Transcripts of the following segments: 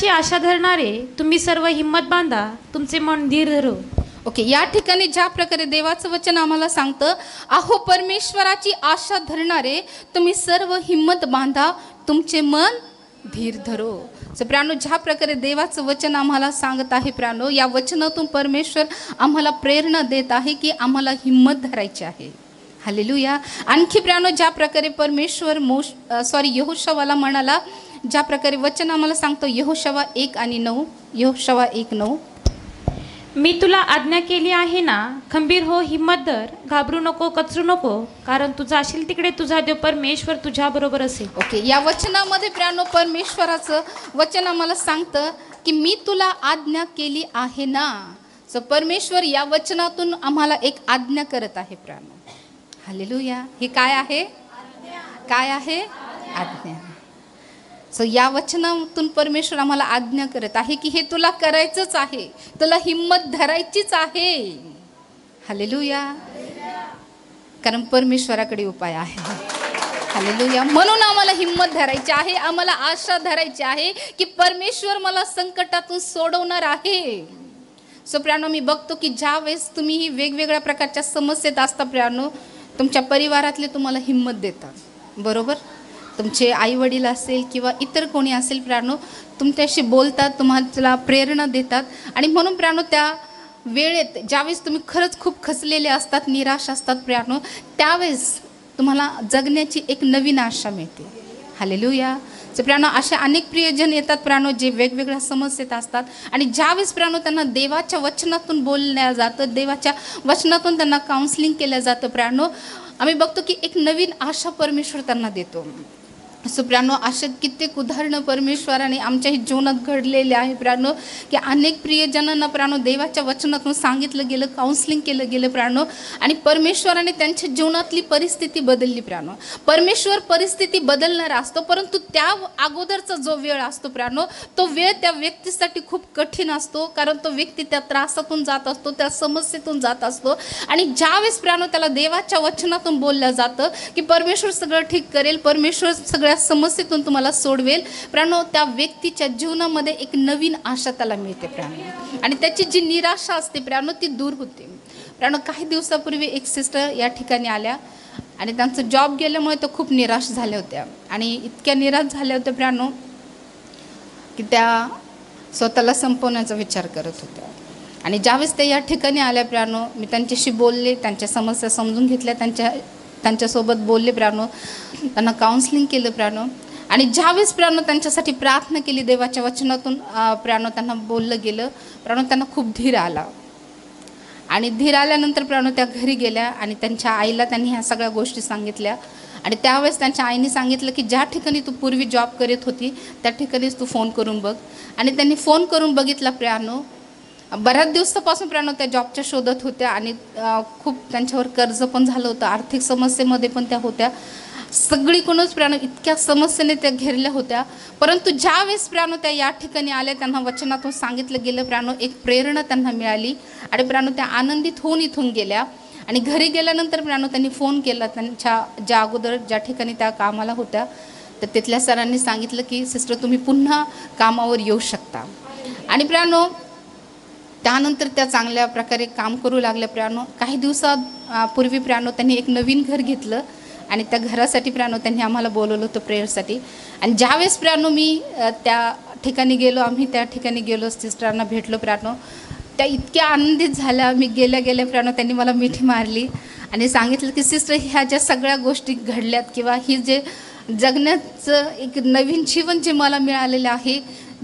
वचनाची आशा धरणारे तुम्ही सर्व हिम्मत बांधा, तुमचे मन धीर धरो. ओके, या ठिकाणी ज्या प्रकारे देवाचं वचन आम्हाला सांगतं, अहो परमेश्वराची आशा धरणारे तुम्ही सर्व हिम्मत बांधा, तुमचे मन धीर धरो. सो प्राणो, ज्या प्रकारे देवाचं वचन आम्हाला सांगत आहे प्राणो, या वचनातून परमेश्वर आम्हाला प्रेरणा देत आहे की आम्हाला हिम्मत धरायची आहे. हालेलुया. आणखी प्राणो, ज्या प्रकारे परमेश्वर यहोशवाला म्हणाला, ज्या प्रकारे वचन आम्हाला सांगतो यहोशवा 1:9, यहोशवा 1:9, मी तुला आज्ञा केली आहे ना, खंबीर हो, हिम्मत धर, घाबरू नको, कचरू नको, कारण तू जाशील तिकडे तुझा देव परमेश्वर तुझ्याबरोबर असेल. ओके, या वचनामध्ये प्राणो परमेश्वराचं वचन आम्हाला सांगतं की मी तुला आज्ञा केली आहे ना. सो परमेश्वर या वचनातून आम्हाला एक आज्ञा करत आहे प्राणो. हालेलुया. हे काय आहे? काय आहे? आज्ञा. सो या वचनातून परमेश्वर आम्हाला आज्ञा करत आहे की हे तुला करायचंच आहे, तुला हिम्मत धरायचीच आहे. हालेलुया. कारण परमेश्वराकडे उपाय आहे. हालेलुया. म्हणून आम्हाला हिम्मत धरायची आहे, आम्हाला आशा धरायची आहे की परमेश्वर मला संकटातून सोडवणार आहे. सो प्राणो, मी बघतो की ज्या वेळेस तुम्ही वेगवेगळ्या प्रकारच्या समस्येत असता प्राणो, तुमच्या परिवारातले तुम्हाला हिम्मत देतात. बरोबर, तुमचे आईवडील असेल किंवा इतर कोणी असेल प्राणो, तुमच्याशी बोलतात, तुम्हाला प्रेरणा देतात. आणि म्हणून प्राणो, त्या वेळेत ज्यावेळेस तुम्ही खरंच खूप खचलेले असतात, निराश असतात प्राणो, त्यावेळेस तुम्हाला जगण्याची एक नवीन आशा मिळते. हालेलुया. सो प्राणो, असे अनेक प्रियजन येतात प्राणो, जे वेगवेगळ्या समस्येत असतात, आणि ज्यावेळेस प्राणो त्यांना देवाच्या वचनातून बोलल्या जातं, देवाच्या वचनातून त्यांना काउन्सिलिंग केलं जातं प्राणो, आम्ही बघतो की एक नवीन आशा परमेश्वर त्यांना देतो. सो प्राणो, असे कित्येक उदाहरणं परमेश्वराने आमच्याही जीवनात घडलेले आहे प्राणो, की अनेक प्रियजनांना प्राणो देवाच्या वचनातून सांगितलं गेलं, काउन्सिलिंग केलं गेलं प्राणो, आणि परमेश्वराने त्यांच्या जीवनातली परिस्थिती बदलली प्राणो. परमेश्वर परिस्थिती बदलणारा असतो, परंतु त्या अगोदरचा जो वेळ असतो प्राणो, तो वेळ त्या व्यक्तीसाठी खूप कठीण असतो, कारण तो व्यक्ती त्या त्रासातून जात असतो, त्या समस्येतून जात असतो. आणि ज्यावेळेस प्राणो त्याला देवाच्या वचनातून बोललं जातं की परमेश्वर सगळं ठीक करेल, परमेश्वर सगळ्या समस्येतून तुम्हाला सोडवेल प्राणो, त्या व्यक्तीच्या जीवनामध्ये एक नवीन आशा त्याला मिळते प्राणो, आणि त्याची जी निराशा असते प्राणो ती दूर होते प्राणो. काही दिवसापूर्वी एक सिस्टर या ठिकाणी आल्या आणि त्यांचं जॉब गेल्यामुळे त्या खूप निराश झाल्या होत्या, आणि इतक्या निराश झाल्या होत्या प्राणो की त्या स्वतःला संपवण्याचा विचार करत होत्या. आणि ज्यावेळेस त्या या ठिकाणी आल्या प्राणो, मी त्यांच्याशी बोलले, त्यांच्या समस्या समजून घेतल्या, त्यांच्यासोबत बोलले प्राणो, त्यांना काउन्सिलिंग केलं प्राणो, आणि ज्यावेळेस प्राणो त्यांच्यासाठी प्रार्थना केली देवाच्या वचनातून प्राणो त्यांना बोललं गेलं प्राणो, त्यांना खूप धीर आला. आणि धीर आल्यानंतर प्राणो त्या घरी गेल्या आणि त्यांच्या आईला त्यांनी ह्या सगळ्या गोष्टी सांगितल्या. आणि त्यावेळेस त्यांच्या आईने सांगितलं की ज्या ठिकाणी तू पूर्वी जॉब करत होती त्या ठिकाणीच तू फोन करून बघ. आणि त्यांनी फोन करून बघितला प्राणो. बऱ्याच दिवसापासून प्राणो त्या जॉबच्या शोधत होत्या, आणि खूप त्यांच्यावर कर्ज पण झालं होतं, आर्थिक समस्येमध्ये पण त्या होत्या, सगळीकडूनच प्राणो इतक्या समस्येने त्या घेरल्या होत्या. परंतु ज्यावेळेस प्राणो त्या या ठिकाणी आल्या, त्यांना वचनातून सांगितलं गेलं प्राणो, एक प्रेरणा त्यांना मिळाली, आणि प्राणो त्या आनंदित होऊन इथून गेल्या. आणि घरी गेल्यानंतर प्राणो त्यांनी फोन केला त्यांच्या ज्या अगोदर ज्या ठिकाणी त्या कामाला होत्या, तर तिथल्या सरांनी सांगितलं की सिस्टर तुम्ही पुन्हा कामावर येऊ शकता. आणि प्राणो त्यानंतर त्या चांगल्या प्रकारे काम करू लागल्या प्राणो. काही दिवसापूर्वी प्राणो त्यांनी एक नवीन घर घेतलं, आणि त्या घरासाठी प्राणो त्यांनी आम्हाला बोलवलं होतं प्रेयरसाठी. आणि ज्यावेळेस प्राणो मी त्या ठिकाणी गेलो, आम्ही त्या ठिकाणी गेलो, सिस्टरांना भेटलो प्राणो, त्या इतक्या आनंदित झाल्या. मी गेल्या प्राणो त्यांनी मला मिठी मारली आणि सांगितलं की सिस्टर, ह्या ज्या सगळ्या गोष्टी घडल्यात किंवा ही जे जगण्याचं एक नवीन जीवन जे मला मिळालेलं आहे,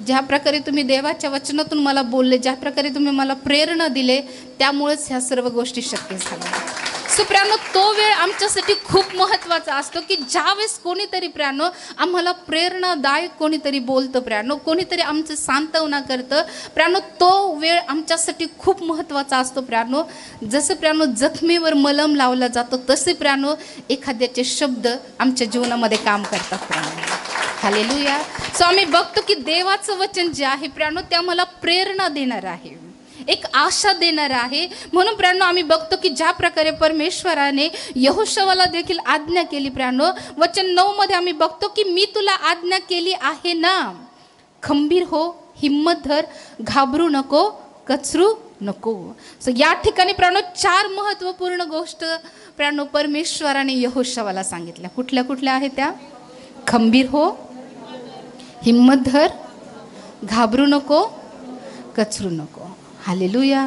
ज्या प्रकारे तुम्ही देवाच्या वचनातून मला बोलले, ज्या प्रकारे तुम्ही मला प्रेरणा दिले, त्यामुळेच ह्या सर्व गोष्टी शक्य झाल्या. सो प्राणो तो वेळ आमच्यासाठी खूप महत्त्वाचा असतो की ज्यावेळेस कोणीतरी प्राणो आम्हाला प्रेरणादायक कोणीतरी बोलतं प्राणो, कोणीतरी आमचं सांत्वना करतं प्राणो, तो वेळ आमच्यासाठी खूप महत्त्वाचा असतो प्राणो. जसं प्राणो जखमेवर मलम लावला जातो, तसे प्राणो एखाद्याचे शब्द आमच्या जीवनामध्ये काम करतात प्राणो. हालेलुया. सो आम्ही बघतो की देवाचं वचन जे आहे प्राणो, ते आम्हाला प्रेरणा देणार आहे, एक आशा देणार आहे. म्हणून प्राणो आम्ही बघतो की ज्या प्रकारे परमेश्वराने यहोशवाला देखील आज्ञा केली प्राणो, वचन 9 मध्ये आम्ही बघतो की मी तुला आज्ञा केली आहे ना, खंबीर हो, हिम्मत धर, घाबरू नको, कचरू नको. सो या ठिकाणी प्राणो 4 महत्त्वपूर्ण गोष्ट प्राणो परमेश्वराने यहोशवाला सांगितल्या. कुठल्या कुठल्या आहेत त्या? खंबीर हो, हिम्मत धर, घाबरू नको, कचरू नको. हालेलुया.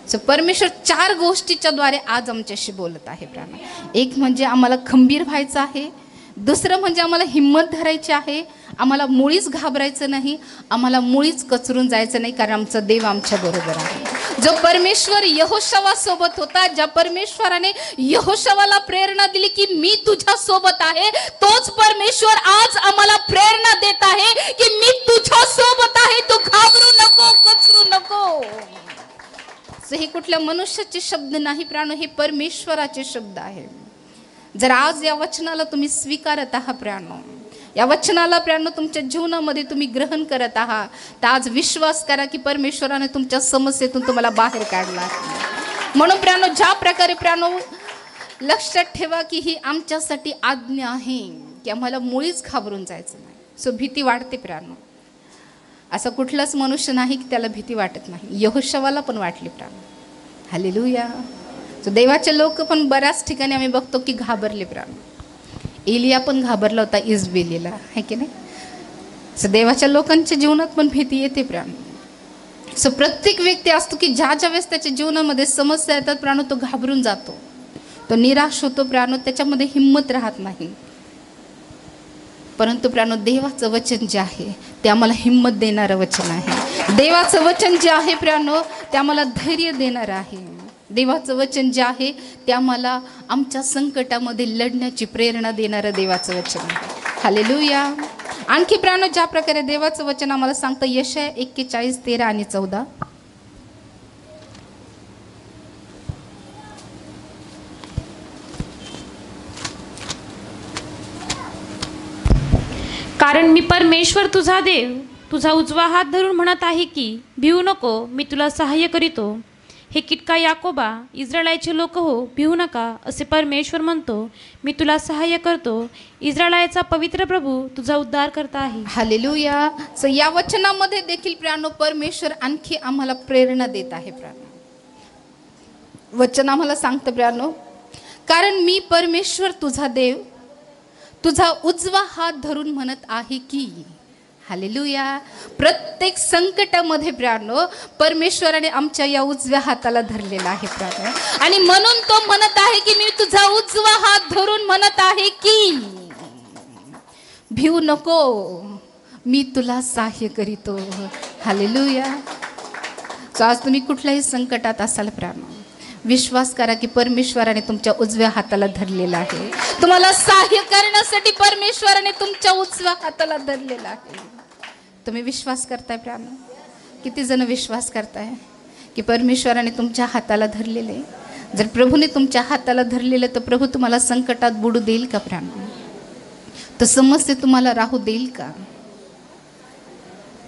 सो परमेश्वर 4 गोष्टीच्या द्वारे आज आमच्याशी बोलत आहे प्राण. एक म्हणजे आम्हाला खंबीर व्हायचं आहे, दुसरं म्हणजे आम्हाला हिम्मत धरायची आहे, आम्हाला मुळीच घाबरायचं नाही, आम्हाला मुळीच कचरून जायचं नाही, कारण आमचा देव आमच्या बरोबर आहे. जो परमेश्वर यहोशवा सोबत होता, ज्या परमेश्वराने यहोशवाला प्रेरणा दिली की मी तुझ्या सोबत आहे, तोच परमेश्वर आज आम्हाला प्रेरणा देत आहे की मी तुझ्या सोबत आहे, तू घाबरू नको, कचरू नको. हे कुठल्या मनुष्याचे शब्द नाही प्राणो, हे परमेश्वराचे शब्द आहे. जर आज या वचनाला तुम्ही स्वीकारत आहात प्राणो, या वचनाला प्राणो तुमच्या जीवनामध्ये तुम्ही ग्रहण करत आहात, तर आज विश्वास करा की परमेश्वराने तुमच्या समस्येतून तुम्हाला बाहेर काढला आहे. म्हणून प्राणो ज्या प्रकारे प्राणो लक्षात ठेवा की ही आमच्यासाठी आज्ञा आहे की आम्हाला मुळीच घाबरून जायचं नाही. सो भीती वाटते प्राणो, असा कुठलाच मनुष्य नाही की त्याला भीती वाटत नाही. यहोशवाला पण वाटली प्राण. हालेलुया. सो देवाचे लोक पण बऱ्याच ठिकाणी आम्ही बघतो की घाबरले प्राण. एलिया पण घाबरला होता इजबेलीला, है की नाही. सो देवाच्या लोकांच्या जीवनात पण भीती येते प्राण. सो प्रत्येक व्यक्ती असतो की ज्या ज्या वेळेस त्याच्या जीवनामध्ये समस्या येतात प्राणो, तो घाबरून जातो, तो निराश होतो प्राणो, त्याच्यामध्ये हिम्मत राहत नाही. परंतु प्राणो देवाचं वचन जे आहे ते आम्हाला हिम्मत देणारं वचन आहे. देवाचं वचन जे आहे प्राणो ते आम्हाला धैर्य देणारं आहे. देवाचं वचन जे आहे ते आम्हाला आमच्या संकटामध्ये लढण्याची प्रेरणा देणारं देवाचं वचन आहे. हालेलुया. आणखी प्राणो ज्या प्रकारे देवाचं वचन आम्हाला सांगतं, यशाया 41:13 आणि 14. कारण मी परमेश्वर तुझा देव तुझा उजवा हात धरून म्हणत आहे की भिवू नको, मी तुला सहाय्य करीतो. हे किटका याकोबा, इस्रायलाचे लोक हो, भिवू नका, असे परमेश्वर म्हणतो. मी तुला सहाय्य करतो. इस्रायलाचा पवित्र प्रभू तुझा उद्धार करता आहे. हालेलुया. सो या वचनामध्ये देखील प्राणो परमेश्वर आणखी आम्हाला प्रेरणा देत आहे प्राणो. वचन आम्हाला सांगतं प्राणो, कारण मी परमेश्वर तुझा देव तुझा उजवा हात धरून म्हणत आहे की. हालेलुया. प्रत्येक संकटामध्ये प्राणो परमेश्वराने आमच्या या उजव्या हाताला धरलेला आहे प्राणो, आणि म्हणून तो म्हणत आहे की मी तुझा उजवा हात धरून म्हणत आहे की भिवू नको, मी तुला सहाय्य करीतो. हालेलुया. सो आज तुम्ही कुठल्याही संकटात असाल प्राणो, विश्वास करा की परमेश्वराने तुमच्या उजव्या हाताला धरलेला आहे. तुम्हाला सहाय्य करण्यासाठी परमेश्वराने तुमच्या उजव्या हाताला धरलेला आहे. तुम्ही विश्वास करताय प्राणो? किती जण विश्वास करताय की परमेश्वराने तुमच्या हाताला धरलेले? जर प्रभूने तुमच्या हाताला धरलेलं तर प्रभू तुम्हाला संकटात बुडू देईल का प्राणो? तर समस्या तुम्हाला राहू देईल का?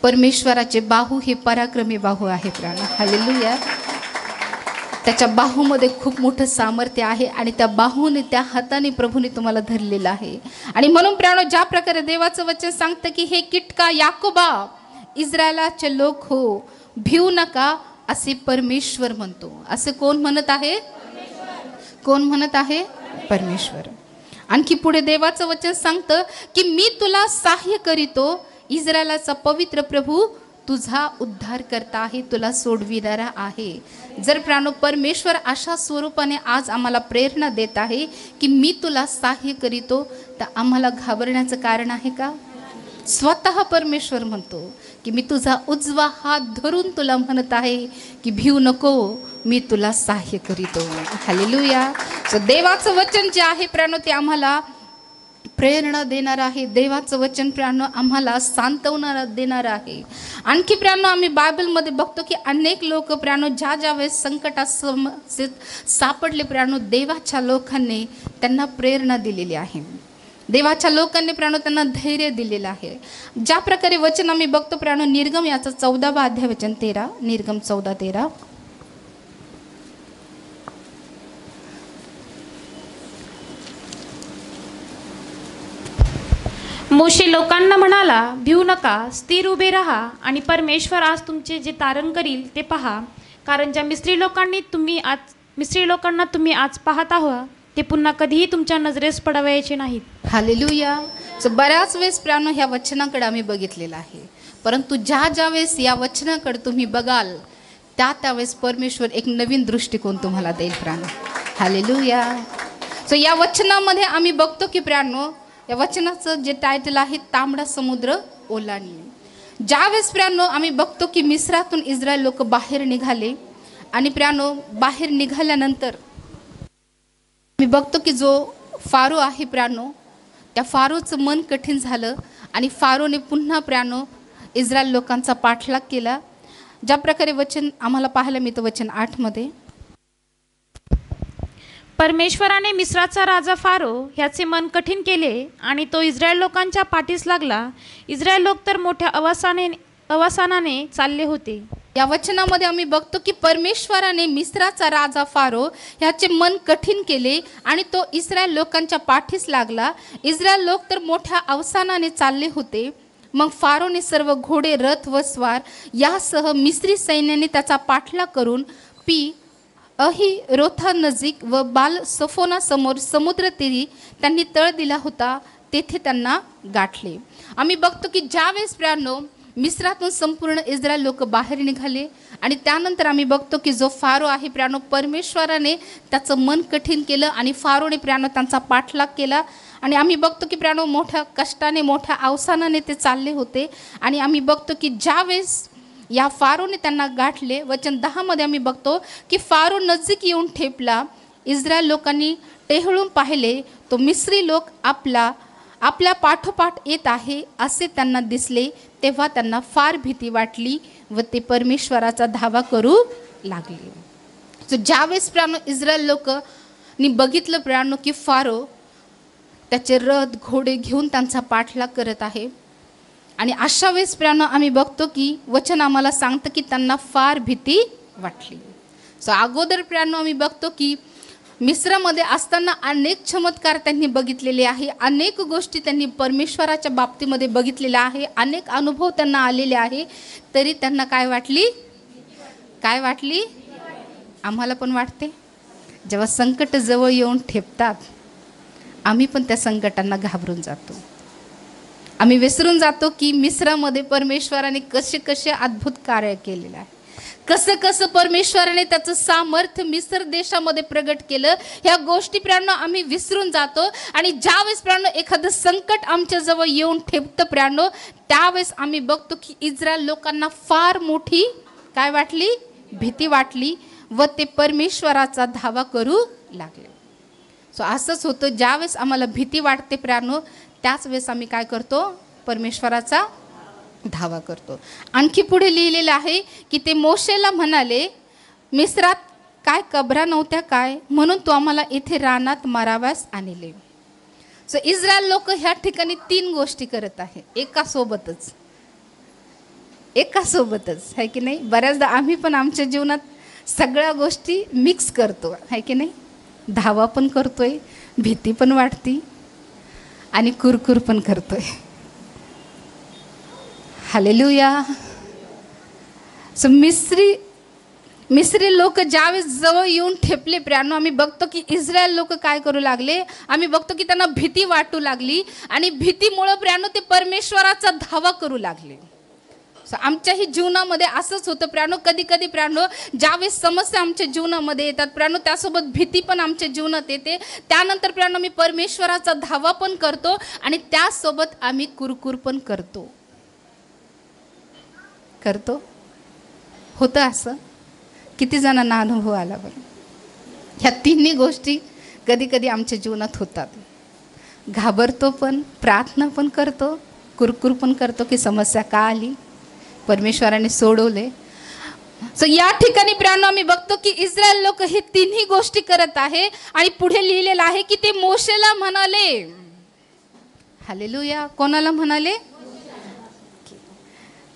परमेश्वराचे बाहू हे पराक्रमी बाहू आहे प्राणो. हालेलुया. त्याच्या बाहूमध्ये खूप मोठं सामर्थ्य आहे आणि त्या बाहूने, त्या हाताने प्रभूने तुम्हाला धरलेलं आहे. आणि म्हणून प्राणो ज्या प्रकारे देवाचं वचन सांगतं की हे किटका याकोबा, इस्रायलाचे लोक हो, भिवू नका, असे परमेश्वर म्हणतो. असे कोण म्हणत आहे? कोण म्हणत आहे? परमेश्वर. आणखी पुढे देवाचं वचन सांगतं की मी तुला सहाय्य करीतो, इस्रायलाचा पवित्र प्रभू तुझा उद्धार करता आहे, तुला सोडविणारा आहे. जर प्राणो परमेश्वर अशा स्वरूपाने आज आम्हाला प्रेरणा देत आहे की मी तुला सहाय्य करीतो, तर आम्हाला घाबरण्याचं कारण आहे का? स्वतः परमेश्वर म्हणतो की मी तुझा उजवा हात धरून तुला म्हणत आहे की भिवू नको, मी तुला सहाय्य करीतो. हालेलुया. सो देवाचं वचन जे आहे प्राणो ते आम्हाला प्रेरणा देणार आहे. देवाचं वचन प्राणो आम्हाला सांत्वना देणार आहे. आणखी प्राणो आम्ही बायबलमध्ये बघतो की अनेक लोक प्राणो ज्या ज्या वेळेस संकटात सापडले प्राणो, देवाच्या लोकांनी त्यांना प्रेरणा दिलेली आहे. देवाच्या लोकांनी प्राणो त्यांना धैर्य दिलेलं आहे. ज्या प्रकारे वचन आम्ही बघतो प्राणो, निर्गम याचा 14वा अध्याय वचन 13, निर्गम 14:13. मोशे लोकांना म्हणाला, भिवू नका, स्थिर उभे राहा आणि परमेश्वर आज तुमचे जे तारण करील ते पहा, कारण ज्या मिस्री लोकांना तुम्ही आज पाहत आहात ते पुन्हा कधीही तुमच्या नजरेस पडावयाचे नाहीत. हालेलुया. सो बऱ्याच वेळेस प्रियानो ह्या वचनाकडे आम्ही बघितलेलं आहे, परंतु ज्या वेळेस या वचनाकडे तुम्ही बघाल त्यावेळेस परमेश्वर एक नवीन दृष्टिकोन तुम्हाला देईल प्रियानो. हालेलुया. सो या वचनामध्ये आम्ही बघतो की प्रियानो, या वचनाचं जे टायटल आहे तांबडा समुद्र ओलांडणे. ज्यावेळेस प्रियानो आम्ही बघतो की मिस्रातून इस्रायल लोक बाहेर निघाले आणि प्रियानो बाहेर निघाल्यानंतर मी बघतो की जो फारो आहे प्रियानो, त्या फारोचं मन कठीण झालं आणि फारोने पुन्हा प्रियानो इस्रायल लोकांचा पाठलाग केला. ज्या प्रकारे वचन आम्हाला पाहायला मिळतं वचन 8 मध्ये, परमेश्वराने मिस्राचा राजा फारो ह्याचे मन कठीण केले आणि तो इस्रायल लोकांच्या पाठीस लागला. इस्रायल लोक तर मोठ्या अवसानाने चालले होते. या वचनामध्ये आम्ही बघतो की परमेश्वराने मिस्राचा राजा फारो ह्याचे मन कठीण केले आणि तो इस्रायल लोकांच्या पाठीस लागला. इस्रायल लोक तर मोठ्या अवसानाने चालले होते. मग फारोने सर्व घोडे, रथ व स्वार यासह मिस्री सैन्याने त्याचा पाठलाग करून अहिरोथा नजीक व बाल सफोना समोर समुद्र तीरी त्यांनी तळ दिला होता, तेथे त्यांना गाठले. आम्ही बघतो की ज्यावेळेस प्रियानो मिस्रातून संपूर्ण इस्रायल लोक बाहेर निघाले आणि त्यानंतर आम्ही बघतो की जो फारो आहे प्रियानो, परमेश्वराने त्याचं मन कठीण केलं आणि फारोने प्रियानो त्यांचा पाठलाग केला. आणि आम्ही बघतो की प्रियानो मोठ्या कष्टाने, मोठ्या अवसानाने ते चालले होते. आणि आम्ही बघतो की ज्यावेळेस या फारोने त्यांना गाठले, वचन 10 मध्ये आम्ही बघतो की फारो नजीक येऊन ठेपला. इस्रायल लोकांनी टेहळून पाहिले, तो मिस्री लोक आपल्या पाठोपाठ येत आहे असे त्यांना दिसले. तेव्हा त्यांना फार भीती वाटली व ते परमेश्वराचा धावा करू लागले. सो ज्यावेळेस प्रियानो इस्रायल लोकांनी बघितलं प्रियानो की फारो त्याचे रथ घोडे घेऊन त्यांचा पाठलाग करत आहे आणि अशा वेळेस प्रियानो आम्ही बघतो की वचन आम्हाला सांगतं की त्यांना फार भीती वाटली. सो अगोदर प्रियानो आम्ही बघतो की मिस्रामध्ये असताना अनेक चमत्कार त्यांनी बघितलेले आहे, अनेक गोष्टी त्यांनी परमेश्वराच्या बाबतीमध्ये बघितलेल्या आहे, अनेक अनुभव त्यांना आलेले आहे. तरी त्यांना काय वाटली? आम्हाला पण वाटते. जेव्हा संकट जवळ येऊन ठेपतात आम्ही पण त्या संकटांना घाबरून जातो. आम्ही विसरून जातो की मिस्रामध्ये परमेश्वराने कसे अद्भुत कार्य केलेलं आहे, कसं परमेश्वराने त्याचं सामर्थ्य मिस्र देशामध्ये प्रगट केलं. ह्या गोष्टी प्रियानो आम्ही विसरून जातो. आणि ज्यावेळेस प्रियानो एखादं संकट आमच्या जवळ येऊन ठेपतं प्रियानो, त्यावेळेस आम्ही बघतो की इस्रायल लोकांना फार मोठी भीती वाटली व ते परमेश्वराचा धावा करू लागले. सो असंच होतं, ज्यावेळेस आम्हाला भीती वाटते प्रियानो त्याच वेळेस आम्ही काय करतो? परमेश्वराचा धावा करतो. आणखी पुढे लिहिलेलं आहे की ते मोशेला म्हणाले, मिस्रात काय कबरा नव्हत्या काय, म्हणून तू आम्हाला इथे रानात माराव्यास आणले. सो इस्रायल लोक ह्या ठिकाणी 3 गोष्टी करत आहे एका सोबतच आहे की नाही. बऱ्याचदा आम्ही पण आमच्या जीवनात सगळ्या गोष्टी मिक्स करतो आहे की नाही. धावा पण करतोय, भीती पण वाटती आणि कुरकुर पण करतोय. हालेलुया. सो मिस्री लोक ज्यावेळेस जवळ येऊन ठेपले प्रियानो, आम्ही बघतो की इस्रायल लोक काय करू लागले, आम्ही बघतो की त्यांना भीती वाटू लागली आणि भीतीमुळे प्रियानो ते परमेश्वराचा धावा करू लागले. सो आमच्याही जीवनामध्ये असंच होतं प्रियानो. कधी प्रियानो ज्यावेळेस समस्या आमच्या जीवनामध्ये येतात प्रियानो, त्यासोबत भीती पण आमच्या जीवनात येते. त्यानंतर प्रियानो मी परमेश्वराचा धावा पण करतो आणि त्यासोबत आम्ही कुरकुर पण करतो. होतं असं. किती जणांना अनुभव आला बरं? ह्या 3 गोष्टी कधी आमच्या जीवनात होतात. घाबरतो पण, प्रार्थना पण करतो, कुरकुर पण करतो की समस्या का आली, परमेश्वराने सोडवले. सो या ठिकाणी प्रियानो आम्ही बघतो की इस्रायल लोक हे 3 गोष्टी करत आहे आणि पुढे लिहिलेलं आहे की ते मोशेला म्हणाले. हालेलुया. कोणाला म्हणाले?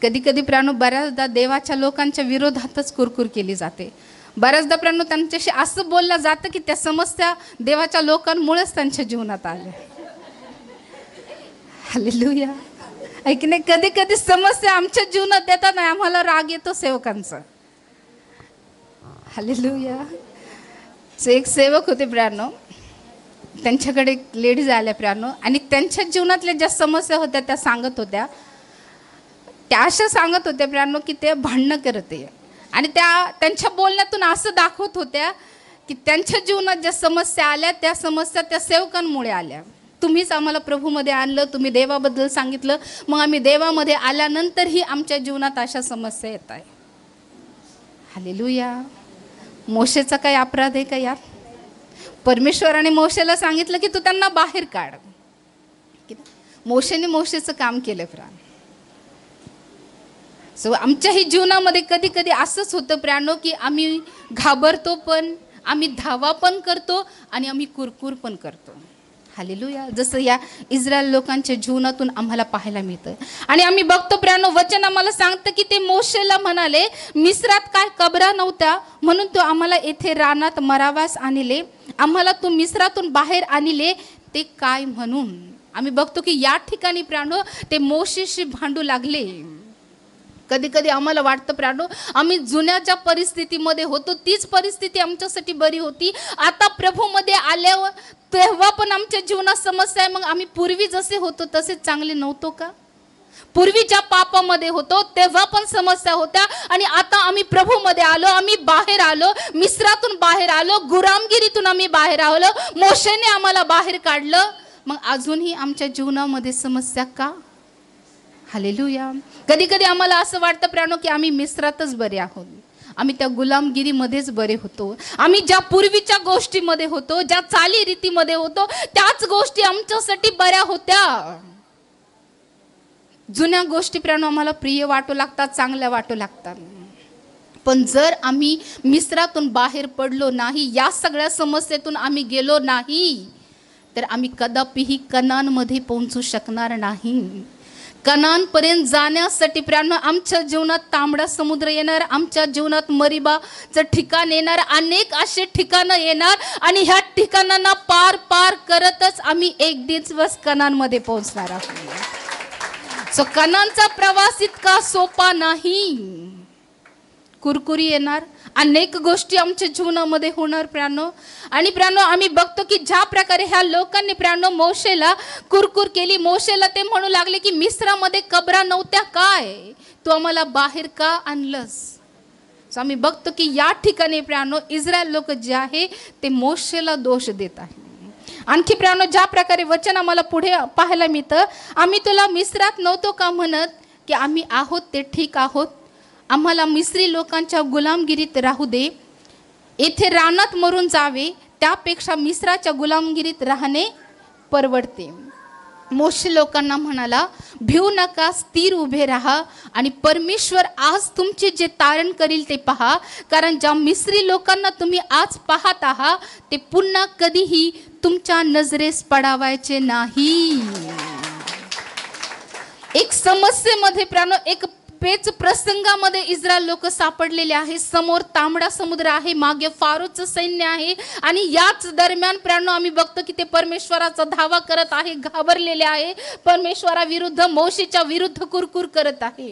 कधी प्रियानो बऱ्याचदा देवाच्या लोकांच्या विरोधातच कुरकुर केली जाते. बऱ्याचदा प्रियानो त्यांच्याशी असं बोललं जातं की त्या समस्या देवाच्या लोकांमुळेच त्यांच्या जीवनात आल्या. हालेलुया. ऐक नाही, कधी कधी समस्या आमच्या जीवनात देतात नाही, आम्हाला राग येतो सेवकांचा. हालेलुया. एक सेवक होते प्रियानो, त्यांच्याकडे लेडीज आल्या प्रियानो, आणि त्यांच्या जीवनातल्या ज्या समस्या होत्या त्या सांगत होत्या. त्या अशा सांगत होत्या प्रियानो की ते भांडणं करते, आणि त्यांच्या बोलण्यातून असं दाखवत होत्या की त्यांच्या जीवनात ज्या समस्या आल्या त्या समस्या त्या सेवकांमुळे आल्या. तुम्हीच आम्हाला प्रभूमध्ये आणलं, तुम्ही देवाबद्दल सांगितलं, मग आम्ही देवामध्ये आल्यानंतरही आमच्या जीवनात अशा समस्या येत आहे. हालेलुया. मोशेचा काही अपराध आहे का यात? परमेश्वराने मोशेला सांगितलं की तू त्यांना बाहेर काढ. मोशेने मोशेचं काम केलं प्रियानो. सो आमच्याही जीवनामध्ये कधी कधी असंच होतं प्रियानो की आम्ही घाबरतो पण, आम्ही धावा पण करतो, आणि आम्ही कुरकुर पण करतो. हालेलुया. जसं या इस्रायल लोकांच्या जीवनातून आम्हाला पाहायला मिळतं. आणि आम्ही बघतो प्रियानो, वचन आम्हाला सांगतं की ते मोशेला म्हणाले, मिस्रात काय कबरा नव्हत्या म्हणून तू आम्हाला येथे रानात मरावास आणले, आम्हाला तू मिस्रातून बाहेर आणले ते काय म्हणून. आम्ही बघतो की या ठिकाणी प्रियानो ते मोशेशी भांडू लागले. कधी कधी आम्हाला वाटतं प्रियानो, आम्ही जुन्या ज्या परिस्थितीमध्ये होतो तीच परिस्थिती आमच्यासाठी बरी होती. आता प्रभूमध्ये आल्यावर तेव्हा पण आमच्या जीवनात समस्या आहे, मग आम्ही पूर्वी जसे होतो तसेच चांगले नव्हतो का? पूर्वी ज्या पापामध्ये होतो तेव्हा पण समस्या होत्या, आणि आता आम्ही प्रभूमध्ये आलो, आम्ही बाहेर आलो, मिस्रातून बाहेर आलो, गुलामगिरीतून आम्ही बाहेर आलो, मोशेने आम्हाला बाहेर काढलं, मग अजूनही आमच्या जीवनामध्ये समस्या का? हालेलुया. कधी कधी आम्हाला असं वाटतं प्रियानो की आम्ही मिस्रातच बरे आहोत, आम्ही त्या गुलामगिरीमध्येच बरे होतो, आम्ही ज्या पूर्वीच्या गोष्टीमध्ये होतो, ज्या चालीरीतीमध्ये होतो त्याच गोष्टी आमच्यासाठी बऱ्या होत्या. जुन्या गोष्टी प्रियानो आम्हाला प्रिय वाटू लागतात, चांगल्या वाटू लागतात. पण जर आम्ही मिस्रातून बाहेर पडलो नाही, या सगळ्या समस्येतून आम्ही गेलो नाही, तर आम्ही कदापिही कनानमध्ये पोहोचू शकणार नाही. कनानपर्यंत जाण्यासाठी प्रियानो आमच्या जीवनात तांबडा समुद्र येणार, आमच्या जीवनात मरिबाचं ठिकाण येणार, अनेक असे ठिकाणं येणार, आणि ह्या ठिकाणांना पार पार करतच आम्ही एक दिवस कनानमध्ये पोहोचणार आहोत. सो कनानचा प्रवास इतका सोपा नाही. कुरकुरी येणार, अनेक गोष्टी आमच्या जीवनामध्ये होणार प्रियानो. आणि प्रियानो आम्ही बघतो की ज्या प्रकारे ह्या लोकांनी प्रियानो मोशेला कुरकुर केली, मोशेला ते म्हणू लागले की मिस्रामध्ये कबरा नव्हत्या काय, तू आम्हाला बाहेर का आणलंस. सो आम्ही बघतो की या ठिकाणी प्रियानो इस्रायल लोक जे आहे ते मोशेला दोष देत आहे. आणखी प्रियानो ज्या प्रकारे वचन आम्हाला पुढे पाहायला मिळतं, आम्ही तुला मिस्रात नव्हतो का म्हणत की आम्ही आहोत ते ठीक आहोत, आम्हाला मिस्री लोकांच्या गुलामगिरीत राहू दे, येथे रानात मरून जावे, त्यापेक्षा मिस्राच्या गुलामगिरीत राहणे परवडते. मोशे लोकांना म्हणाला, भिऊ नका, स्थिर उभे राहा, आणि परमेश्वर आज तुमचे जे तारण करील ते पहा, कारण ज्या मिस्री लोकांना तुम्ही आज पाहत आहात ते पुन्हा कधीही तुमच्या नजरेस पडावायचे नाही. एक समस्येमध्ये प्राण, एक पेच प्रसंगामध्ये इस्रायल लोक सापडलेले आहे. समोर तांबडा समुद्र आहे, मागे फारोचं सैन्य आहे, आणि याच दरम्यान प्राणो आम्ही बघतो की ते परमेश्वराचा धावा करत आहे, घाबरलेले आहे, परमेश्वराविरुद्ध मोशेच्या विरुद्ध कुरकुर करत आहे.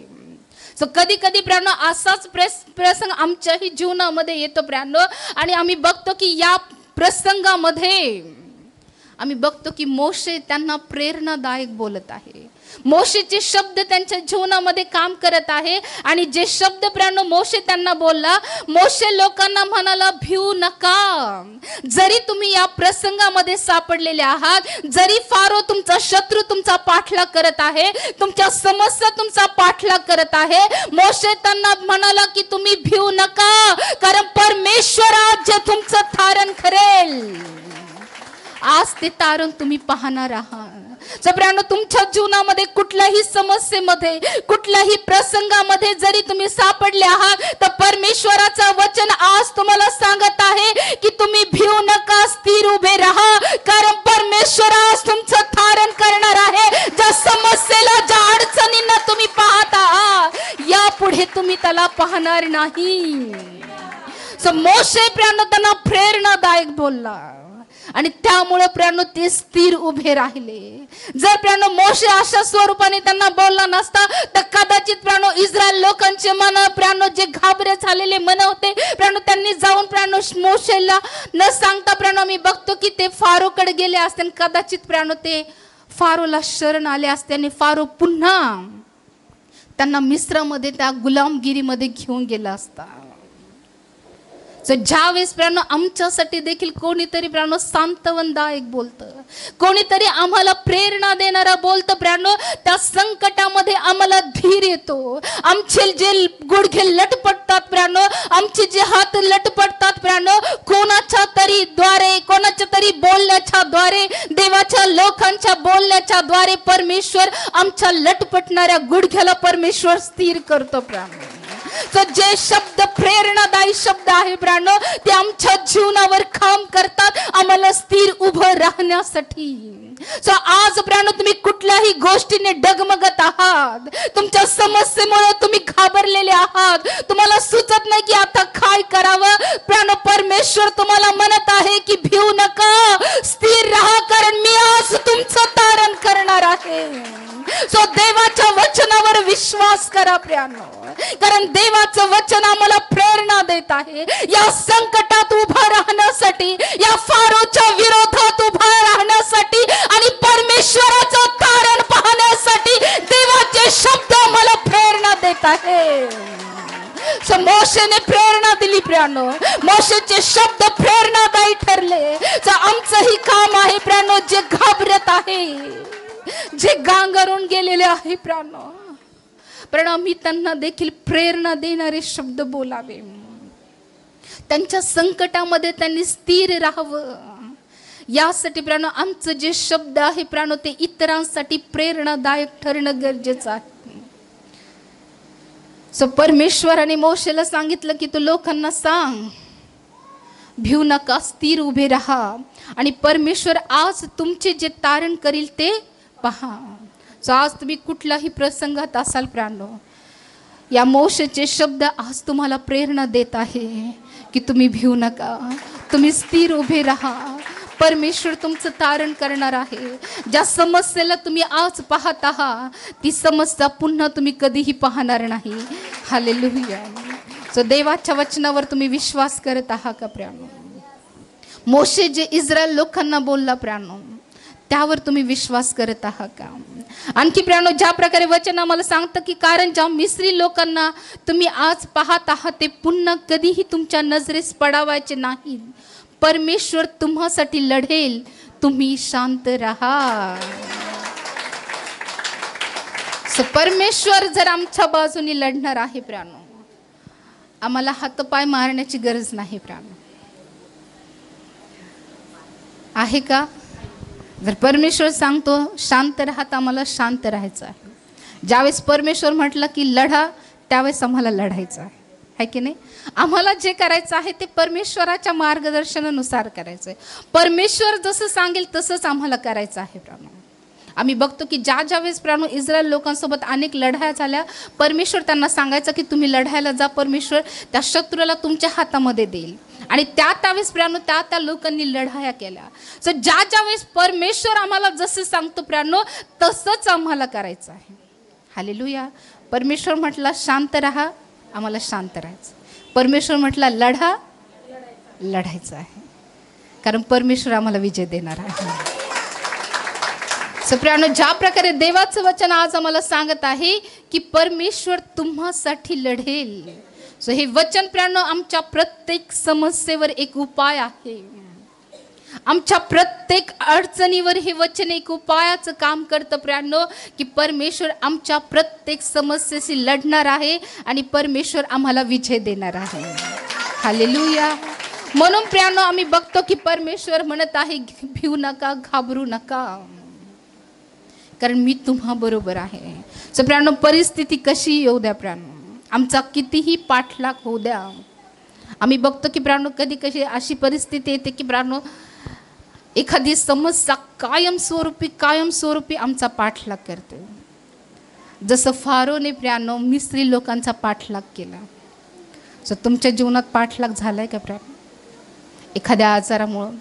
सो कधी कधी प्राणो असाच प्रसंग आमच्याही जीवनामध्ये येतो प्राणो, आणि आम्ही बघतो की या प्रसंगामध्ये आम्ही बघतो की मोशे त्यांना प्रेरणादायक बोलत आहे. मोशेचे शब्द त्यांच्या जीवनामध्ये काम करत आहे, आणि जे शब्द प्राणो मोशे त्यांना बोलला, मोशे लोकांना म्हणाला, भिऊ नका. जरी तुम्ही या प्रसंगामध्ये सापडलेले आहात, जरी फारो तुमचा शत्रू तुमचा पाठलाग करत आहे, तुमच्या समस्या तुमचा पाठलाग करत आहे, मोशे त्यांना म्हणाला की तुम्ही भिऊ नका, कारण परमेश्वर जे तुमचं तारण करेल, आज ते तारण तुम्ही पाहणार आहात. सगळ्यांना तुमच्या जीवनामध्ये कुठल्याही समस्येमध्ये, कुठल्याही प्रसंगामध्ये जरी तुम्ही सापडले आहात, तर परमेश्वराचं वचन आज तुम्हाला सांगत आहे की तुम्ही भिऊ नका, स्थिर उभे राहा, कारण परमेश्वर आज तुमचं तारण करणार आहे. ज्या समस्येला, ज्या अडचणींना तुम्ही पाहत आहात, यापुढे तुम्ही त्याला पाहणार नाही. सो मोशे त्यांना प्रेरणादायक बोलला. आणि त्यामुळे प्रियानो ते स्थिर उभे राहिले. जर प्रियानो मोशे अशा स्वरूपाने त्यांना बोलला नसता तर कदाचित प्रियानो इस्रायल लोकांचे मन प्रियानो जे घाबरे झालेले मन होते प्रियानो त्यांनी जाऊन प्रियानो मोशेला न सांगता प्रियानो मी बघतो की ते फारोकडे गेले असते आणि कदाचित प्रियानो ते फारोला शरण आले असते आणि फारो पुन्हा त्यांना मिस्रमध्ये त्या गुलामगिरीमध्ये घेऊन गेला असता. ज्यावेळेस प्रियानो आमच्यासाठी देखील कोणीतरी प्रियानो सांत्वनदायक बोलतं, कोणीतरी आम्हाला प्रेरणा देणारा बोलतं प्रियानो, त्या संकटामध्ये आम्हाला धीर येतो. आमचे जे गुडघे लटपटतात प्रियानो, आमचे जे हात लटपटतात प्रियानो, कोणाच्या तरी द्वारे, कोणाच्या तरी बोलण्याच्या द्वारे, देवाच्या लोकांच्या बोलण्याच्या द्वारे परमेश्वर आमच्या लटपटणाऱ्या गुडघ्याला परमेश्वर स्थिर करतो प्रियानो. जे शब्द प्रेरणादायी शब्द आहे प्रियानो ते आमच्या जीवनावर काम करतात आम्हाला स्थिर उभं राहण्यासाठी. आज प्रियानो तुम्ही कुठल्याही गोष्टीने डगमगत आहात, तुमच्या समस्येमुळे तुम्ही घाबरलेले आहात, तुम्हाला सुचत नाही की आता काय करावं, प्रियानो परमेश्वर तुम्हाला म्हणत आहे की भिवू नका, स्थिर राहा, कारण मी आज तुमचं तारण करणार आहे. देवाच्या वचनावर विश्वास करा प्रियानो, कारण देवाचं वचन आम्हाला प्रेरणा देत आहे या संकटात उभा राहण्यासाठी, या फारोच्या विरोधात उभा राहण्यासाठी आणि परमेश्वराचं तारण पाहण्यासाठी देवाचे शब्द आम्हाला प्रेरणा देत आहे. मोशेने प्रेरणा दिली प्रियानो, मोशेचे शब्द प्रेरणादायी ठरले. आमचंही काम आहे प्रियानो, जे घाबरत आहे, जे गांगरून गेलेले आहे प्रियानो, मी त्यांना देखील प्रेरणा देणारे शब्द बोलावे, त्यांच्या संकटामध्ये त्यांनी स्थिर राहावं. यासाठी प्रियानो आमचं जे शब्द आहे प्रियानो ते इतरांसाठी प्रेरणादायक ठरणं गरजेचं आहे. परमेश्वराने मोशेला सांगितलं की तू लोकांना सांग, भिवू नका, स्थिर उभे राहा आणि परमेश्वर आज तुमचे जे तारण करील ते पहा. आज तुम्ही कुठल्याही प्रसंगात असाल प्रियानो, या मोशेचे शब्द आज तुम्हाला प्रेरणा देत आहे की तुम्ही भिवू नका, तुम्ही स्थिर उभे राहा, परमेश्वर तुमचं तारण करणार आहे. ज्या समस्येला तुम्ही आज पाहत आहात ती समस्या पुन्हा तुम्ही कधीही पाहणार नाही. हालेलुया. देवाच्या वचनावर तुम्ही विश्वास करत आहात का प्रियानो? मोशे जे इस्रायल लोकांना बोलला प्रियानो त्यावर तुम्ही विश्वास करत आहात का? आणखी प्रियानो ज्या प्रकारे वचन आम्हाला सांगतं की कारण ज्या मिस्री लोकांना तुम्ही आज पाहत आहात ते पुन्हा कधीही तुमच्या नजरेस पडावायचे नाही. परमेश्वर तुम्हासाठी लढेल, तुम्ही शांत राहा. परमेश्वर जर आमच्या बाजूने लढणार आहे प्रियानो, आम्हाला हातपाय मारण्याची गरज नाही प्रियानो, आहे का? जर परमेश्वर सांगतो शांत राहा तर आम्हाला शांत राहायचं आहे. ज्यावेळेस परमेश्वर म्हटलं की लढा त्यावेळेस आम्हाला लढायचं आहे की नाही? आम्हाला जे करायचं आहे ते परमेश्वराच्या मार्गदर्शनानुसार करायचं आहे. परमेश्वर जसं सांगेल तसंच आम्हाला करायचं आहे प्रियानो. आम्ही बघतो की ज्या वेळेस प्रियानो इस्रायल लोकांसोबत अनेक लढाया झाल्या, परमेश्वर त्यांना सांगायचं की तुम्ही लढायला जा, परमेश्वर त्या शत्रूला तुमच्या हातामध्ये देईल. आणि त्यावेळेस प्रियानो त्या लोकांनी लढाया केल्या. ज्या वेळेस परमेश्वर आम्हाला जसं सांगतो प्रियानो तसंच आम्हाला करायचं आहे. हालेलुया. परमेश्वर म्हटला शांत राहा, आम्हाला शांत राहायचं. परमेश्वर म्हटला लढा, लढायचं आहे, कारण परमेश्वर आम्हाला विजय देणार आहे. प्रियानो ज्या प्रकारे देवाचं वचन आज आम्हाला सांगत आहे की परमेश्वर तुम्हासाठी लढेल. हे वचन प्रियानो आमच्या प्रत्येक समस्येवर एक उपाय आहे. आमच्या प्रत्येक अडचणीवर हे वचन एक उपायाचं काम करतं प्रियानो, की परमेश्वर आमच्या प्रत्येक समस्येशी लढणार आहे आणि परमेश्वर आम्हाला विजय देणार आहे. हालेलुया. म्हणून प्रियानो आम्ही बघतो की परमेश्वर म्हणत आहे भिवू नका, घाबरू नका, कारण मी तुम्हा बरोबर आहे. प्रियानो परिस्थिती कशी येऊ द्या प्रियानो, आमचा कितीही पाठलाग होऊ द्या, आम्ही बघतो की प्रियानो कधी कशी अशी परिस्थिती येते की प्रियानो एखादी समस्या कायमस्वरूपी आमचा पाठलाग करते. जसं फारोने प्रियानो मिस्री लोकांचा पाठलाग केला. तुमच्या जीवनात पाठलाग झालाय का प्रियानो? एखाद्या आजारामुळं,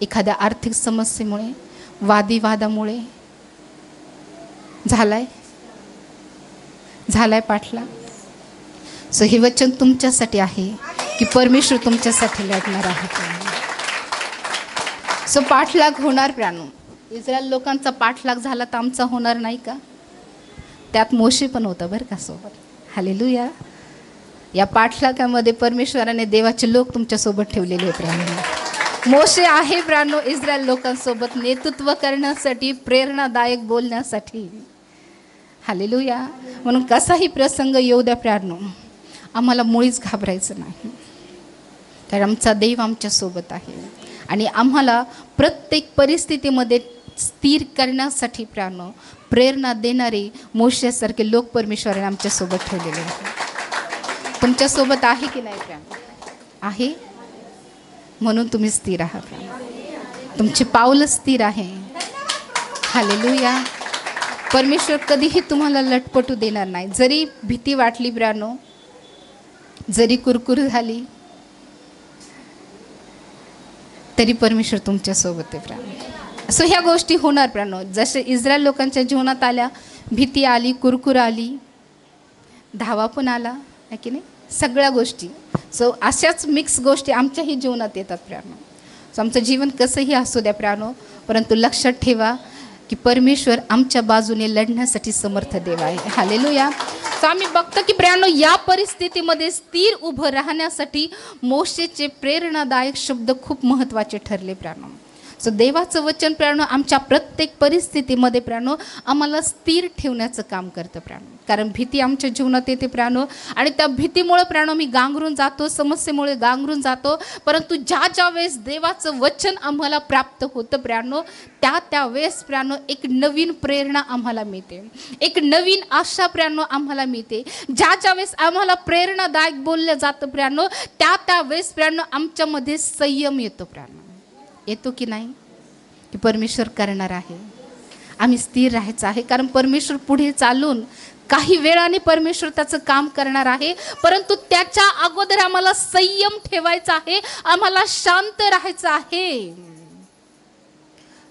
एखाद्या आर्थिक समस्येमुळे, वादीवादामुळे झालाय पाठलाग. सो हे वचन तुमच्यासाठी आहे की परमेश्वर तुमच्यासाठी लढणार आहे. सो पाठलाग होणार प्राणो. इस्रायल लोकांचा पाठलाग झाला तर आमचा होणार नाही का? त्यात मोशे पण होता बरं का सोबत. हालेलुया. या पाठलागामध्ये परमेश्वराने देवाचे लोक तुमच्यासोबत ठेवलेले आहेत प्राणो. मोशे आहे प्राणो इस्रायल लोकांसोबत नेतृत्व करण्यासाठी, प्रेरणादायक बोलण्यासाठी. हालेलुया. म्हणून कसाही प्रसंग येऊ द्या प्राणो, आम्हाला मुळीच घाबरायचं नाही, कारण आमचा देव आमच्यासोबत आहे. आणि आम्हाला प्रत्येक परिस्थितीमध्ये स्थिर करण्यासाठी प्राणो प्रेरणा देणारे मोशेसारखे लोक परमेश्वराने आमच्यासोबत ठेवलेले आहेत. तुमच्यासोबत आहे की नाही प्राणो? आहे. म्हणून तुम्ही स्थिर आहात प्राणो. तुमचे पाऊल स्थिर आहे. हालेलुया. परमेश्वर कधीही तुम्हाला लटपटू देणार नाही. जरी भीती वाटली प्राणो, जरी कुरकुर झाली, तरी परमेश्वर तुमच्यासोबत आहे प्राणो. सो ह्या गोष्टी होणार प्राणो. जसे इस्रायल लोकांच्या जीवनात आल्या, भीती आली, कुरकुर आली, धावा पण आला आहे की नाही, सगळ्या गोष्टी. सो अशाच मिक्स गोष्टी आमच्याही जीवनात येतात प्राणो. सो आमचं जीवन कसंही असू द्या प्राणो, परंतु लक्षात ठेवा की परमेश्वर आमच्या बाजूने लढण्यासाठी समर्थ देव आहे. हालेलुया. तर आम्ही बघतो की प्राणो या परिस्थितीमध्ये स्थिर उभं राहण्यासाठी मोशेचे प्रेरणादायक शब्द खूप महत्त्वाचे ठरले प्राणो. सो देवाचं वचन प्राणो आमच्या प्रत्येक परिस्थितीमध्ये प्राणो आम्हाला स्थिर ठेवण्याचं काम करतं प्राणो. कारण भीती आमच्या जीवनात येते प्राणो, आणि त्या भीतीमुळे प्राणो मी गांगरून जातो, समस्येमुळे गांगरून जातो. परंतु ज्या वेळेस देवाचं वचन आम्हाला प्राप्त होतं प्राणो, त्या वेळेस प्राणो एक नवीन प्रेरणा आम्हाला मिळते, एक नवीन आशा प्राणो आम्हाला मिळते. ज्या वेळेस आम्हाला प्रेरणादायक बोललं जातं प्राणो, त्या वेळेस प्राणो आमच्यामध्ये संयम येतो प्राणो. येतो की नाही? की परमेश्वर करणार आहे. आम्ही स्थिर राहायचं आहे, कारण परमेश्वर पुढे चालून काही वेळाने परमेश्वर त्याचं काम करणार आहे. परंतु त्याच्या अगोदर आम्हाला संयम ठेवायचा आहे, आम्हाला शांत राहायचं आहे.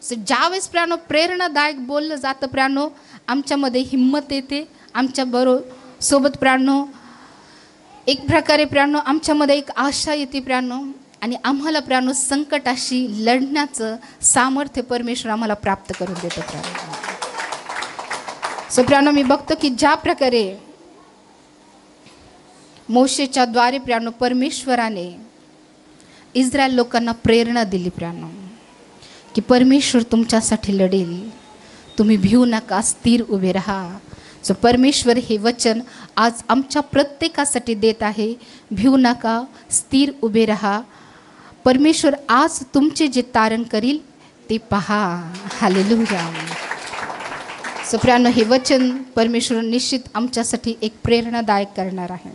ज्यावेळेस प्राणो प्रेरणादायक बोललं जातं प्राणो, आमच्यामध्ये हिंमत येते, आमच्या सोबत प्राणो एक प्रकारे प्राणो आमच्यामध्ये एक आशा येते प्राणो, आणि आम्हाला प्राणो संकटाशी लढण्याचं सामर्थ्य परमेश्वर आम्हाला प्राप्त करून देतो प्राणो. सो प्राणो मी बघतो की ज्या प्रकारे मोशेच्या द्वारे प्राणो परमेश्वराने इस्रायल लोकांना प्रेरणा दिली प्राणो, की परमेश्वर तुमच्यासाठी लढेल, तुम्ही भिवू नका, स्थिर उभे राहा. सो परमेश्वर हे वचन आज आमच्या प्रत्येकासाठी देत आहे. भिवू नका, स्थिर उभे राहा. परमेश्वर आज तुमचे जे तारण करील ते पहा. हालेलुया. सो प्राणो हे वचन परमेश्वर निश्चित आमच्यासाठी एक प्रेरणादायक करणार आहे.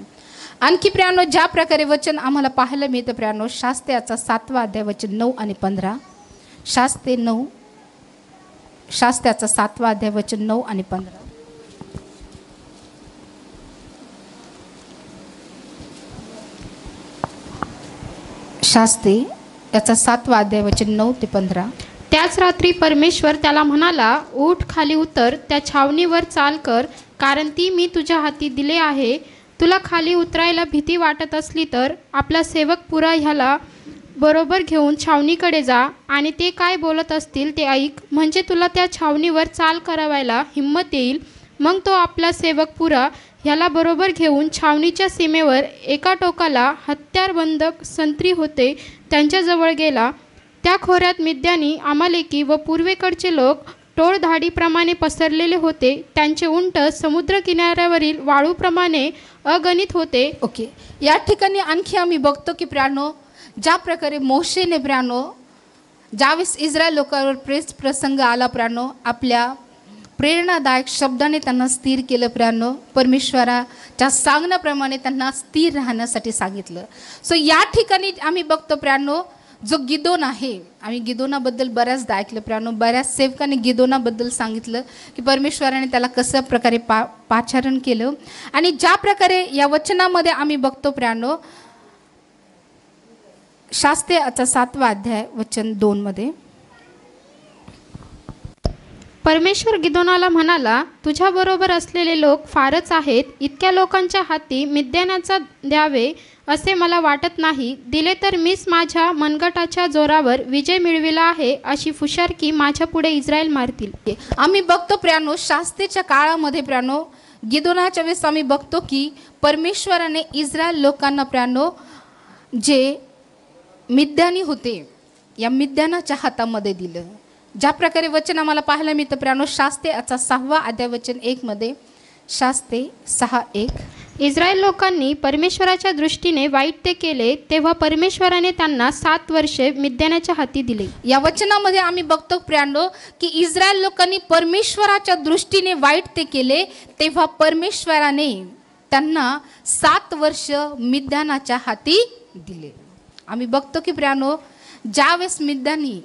आणखी प्राणो ज्या प्रकारे वचन आम्हाला पाहायला मिळतं प्राणो, शास्त्याचा 7वा अध्याय वचन 9 आणि 15. शास्त्याचा 7वा अध्याय वचन 9 आणि 15. शास्ते याचा 7वा अध्याय वचन 9 ते 15. त्याच रात्री परमेश्वर त्याला म्हणाला, उठ, खाली उतर, त्या छावणीवर चाल कर, कारण ती मी तुझ्या हाती दिले आहे. तुला खाली उतरायला भीती वाटत असली तर आपला सेवक पुरा ह्याला बरोबर घेऊन छावणीकडे जा, आणि ते काय बोलत असतील ते ऐक, म्हणजे तुला त्या छावणीवर चाल करावायला हिंमत येईल. मग तो आपला सेवक पुरा ह्याला बरोबर घेऊन छावणीच्या सीमेवर एका टोकाला हत्यारबंद संत्री होते त्यांच्याजवळ गेला. त्या खोऱ्यात मिद्यानी, अमालेकी व पूर्वेकडचे लोक टोळधाडीप्रमाणे पसरलेले होते. त्यांचे उंट समुद्र किनाऱ्यावरील वाळूप्रमाणे अगणित होते. ओके, या ठिकाणी आणखी आम्ही बघतो की प्राणो ज्या प्रकारे मोशेने प्राणो ज्यावेळेस इस्रायल लोकांवर प्रसंग आला प्राणो, आपल्या प्रेरणादायक शब्दाने त्यांना स्थिर केलं प्राणो. परमेश्वराच्या सांगण्याप्रमाणे त्यांना स्थिर राहण्यासाठी सांगितलं. सो या ठिकाणी आम्ही बघतो प्राणो जो गिदोन आहे, आम्ही गिदोनाबद्दल बऱ्याचदा ऐकलं प्राणो, बऱ्याच सेवकाने गिदोनाबद्दल सांगितलं की परमेश्वराने त्याला कसं प्रकारे पाचारण केलं. आणि ज्या प्रकारे या वचनामध्ये आम्ही बघतो प्राणो शास्त्रेचा 7वा अध्याय वचन 2 मध्ये. परमेश्वर गिदोनाला म्हणाला, तुझ्याबरोबर असलेले लोक फारच आहेत. इतक्या लोकांच्या हाती मिद्यानाचा द्यावे असे मला वाटत नाही. दिले तर मीच माझ्या मनगटाच्या जोरावर विजय मिळविला आहे अशी फुशारकी माझ्या पुढे इस्रायल मारतील. आम्ही बघतो प्रियानो, शास्त्रेच्या काळामध्ये प्रियानो, गिदोनाच्या वेळेस आम्ही बघतो की परमेश्वराने इस्रायल लोकांना प्रियानो जे मिद्यानी होते या मिद्यानाच्या हातामध्ये दिलं. ज्या प्रकारे वचन आम्हाला पाहायला मिळतं प्रियानो, शास्त्रेचा 6वा अध्याय वचन 1 मध्ये. शास्त्रे 6:1. इस्रायल लोकांनी परमेश्वराच्या दृष्टीने वाईट ते केले, तेव्हा परमेश्वराने त्यांना 7 वर्षे मिद्यानाच्या हाती दिले. या वचनामध्ये आम्ही बघतो प्रियानो की इस्रायल लोकांनी परमेश्वराच्या दृष्टीने वाईट ते केले, तेव्हा परमेश्वराने त्यांना 7 वर्ष मिद्यानाच्या हाती दिले. आम्ही बघतो की प्रियानो, ज्यावेळेस मिद्यानी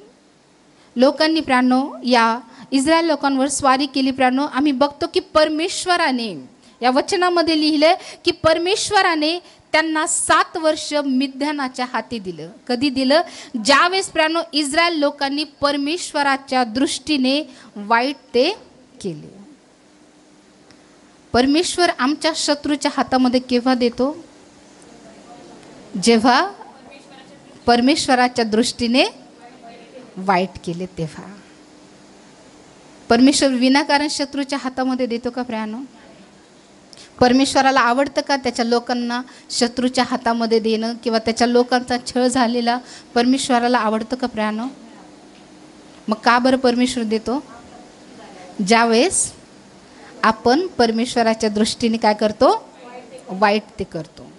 लोकांनी प्रियानो या इस्रायल लोकांवर स्वारी केली प्रियानो, आम्ही बघतो की परमेश्वराने या वचनामध्ये लिहिले की परमेश्वराने त्यांना 7 वर्ष मिद्यानाच्या हाती दिलं. कधी दिलं? ज्यावेळेस प्रियानो इस्रायल लोकांनी परमेश्वराच्या दृष्टीने वाईट ते केले. परमेश्वर आमच्या शत्रूच्या हातामध्ये केव्हा देतो? जेव्हा परमेश्वराच्या दृष्टीने वाईट केले तेव्हा. परमेश्वर विनाकारण शत्रूच्या हातामध्ये देतो का प्रियानो? परमेश्वराला आवडतं का त्याच्या लोकांना शत्रूच्या हातामध्ये देणं किंवा त्याच्या लोकांचा छळ झालेला परमेश्वराला आवडतं का प्रियानो? मग का बरं परमेश्वर देतो? ज्यावेळेस आपण परमेश्वराच्या दृष्टीने काय करतो? वाईट ते करतो.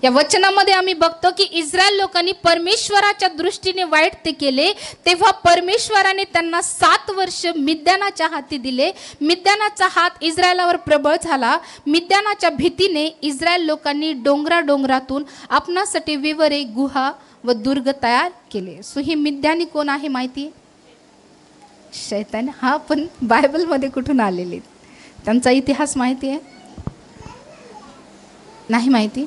या वचनामध्ये आम्ही बघतो की इस्रायल लोकांनी परमेश्वराच्या दृष्टीने वाईट ते केले, तेव्हा परमेश्वराने त्यांना 7 वर्ष मिद्यानाच्या हाती दिले. मिद्यानाचा हात इस्रायलावर प्रबळ झाला. मिद्यानाच्या भीतीने इस्रायल लोकांनी डोंगरातून आपणासाठी विवरे, गुहा व दुर्ग तयार केले. सो ही मिद्यानी कोण आहे माहिती? शैतान. हा, पण बायबलमध्ये कुठून आलेले? त्यांचा इतिहास माहिती आहे? नाही माहिती?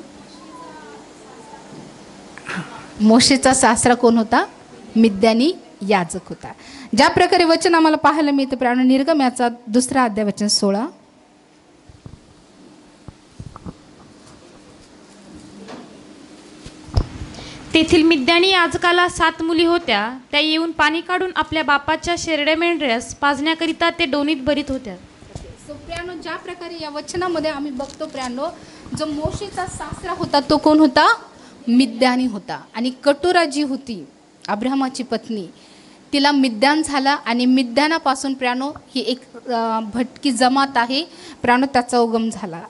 मोशेचा सासरा कोण होता? मिद्यानी याजक होता. ज्या प्रकारे वचन आम्हाला पाहायला मिळतं प्रियानो, निर्गमनाचा 2रा अध्याय वचन 16. तेथील मिद्यानी याजकाला 7 मुली होत्या. त्या येऊन पाणी काढून आपल्या बापाच्या शेरड्या मेंढऱ्यास पाजण्याकरिता ते डोनीत भरीत होत्या. सो प्रियानो, ज्या प्रकारे या वचनामध्ये आम्ही बघतो प्रियानो, जो मोशेचा सासरा होता तो कोण होता? मिद्यानी होता. आणि कटोरा जी होती अब्राहमाची पत्नी, तिला मिद्यान झाला आणि मिद्यानापासून प्रियानो ही एक भटकी जमात आहे प्रियानो, त्याचा उगम झाला.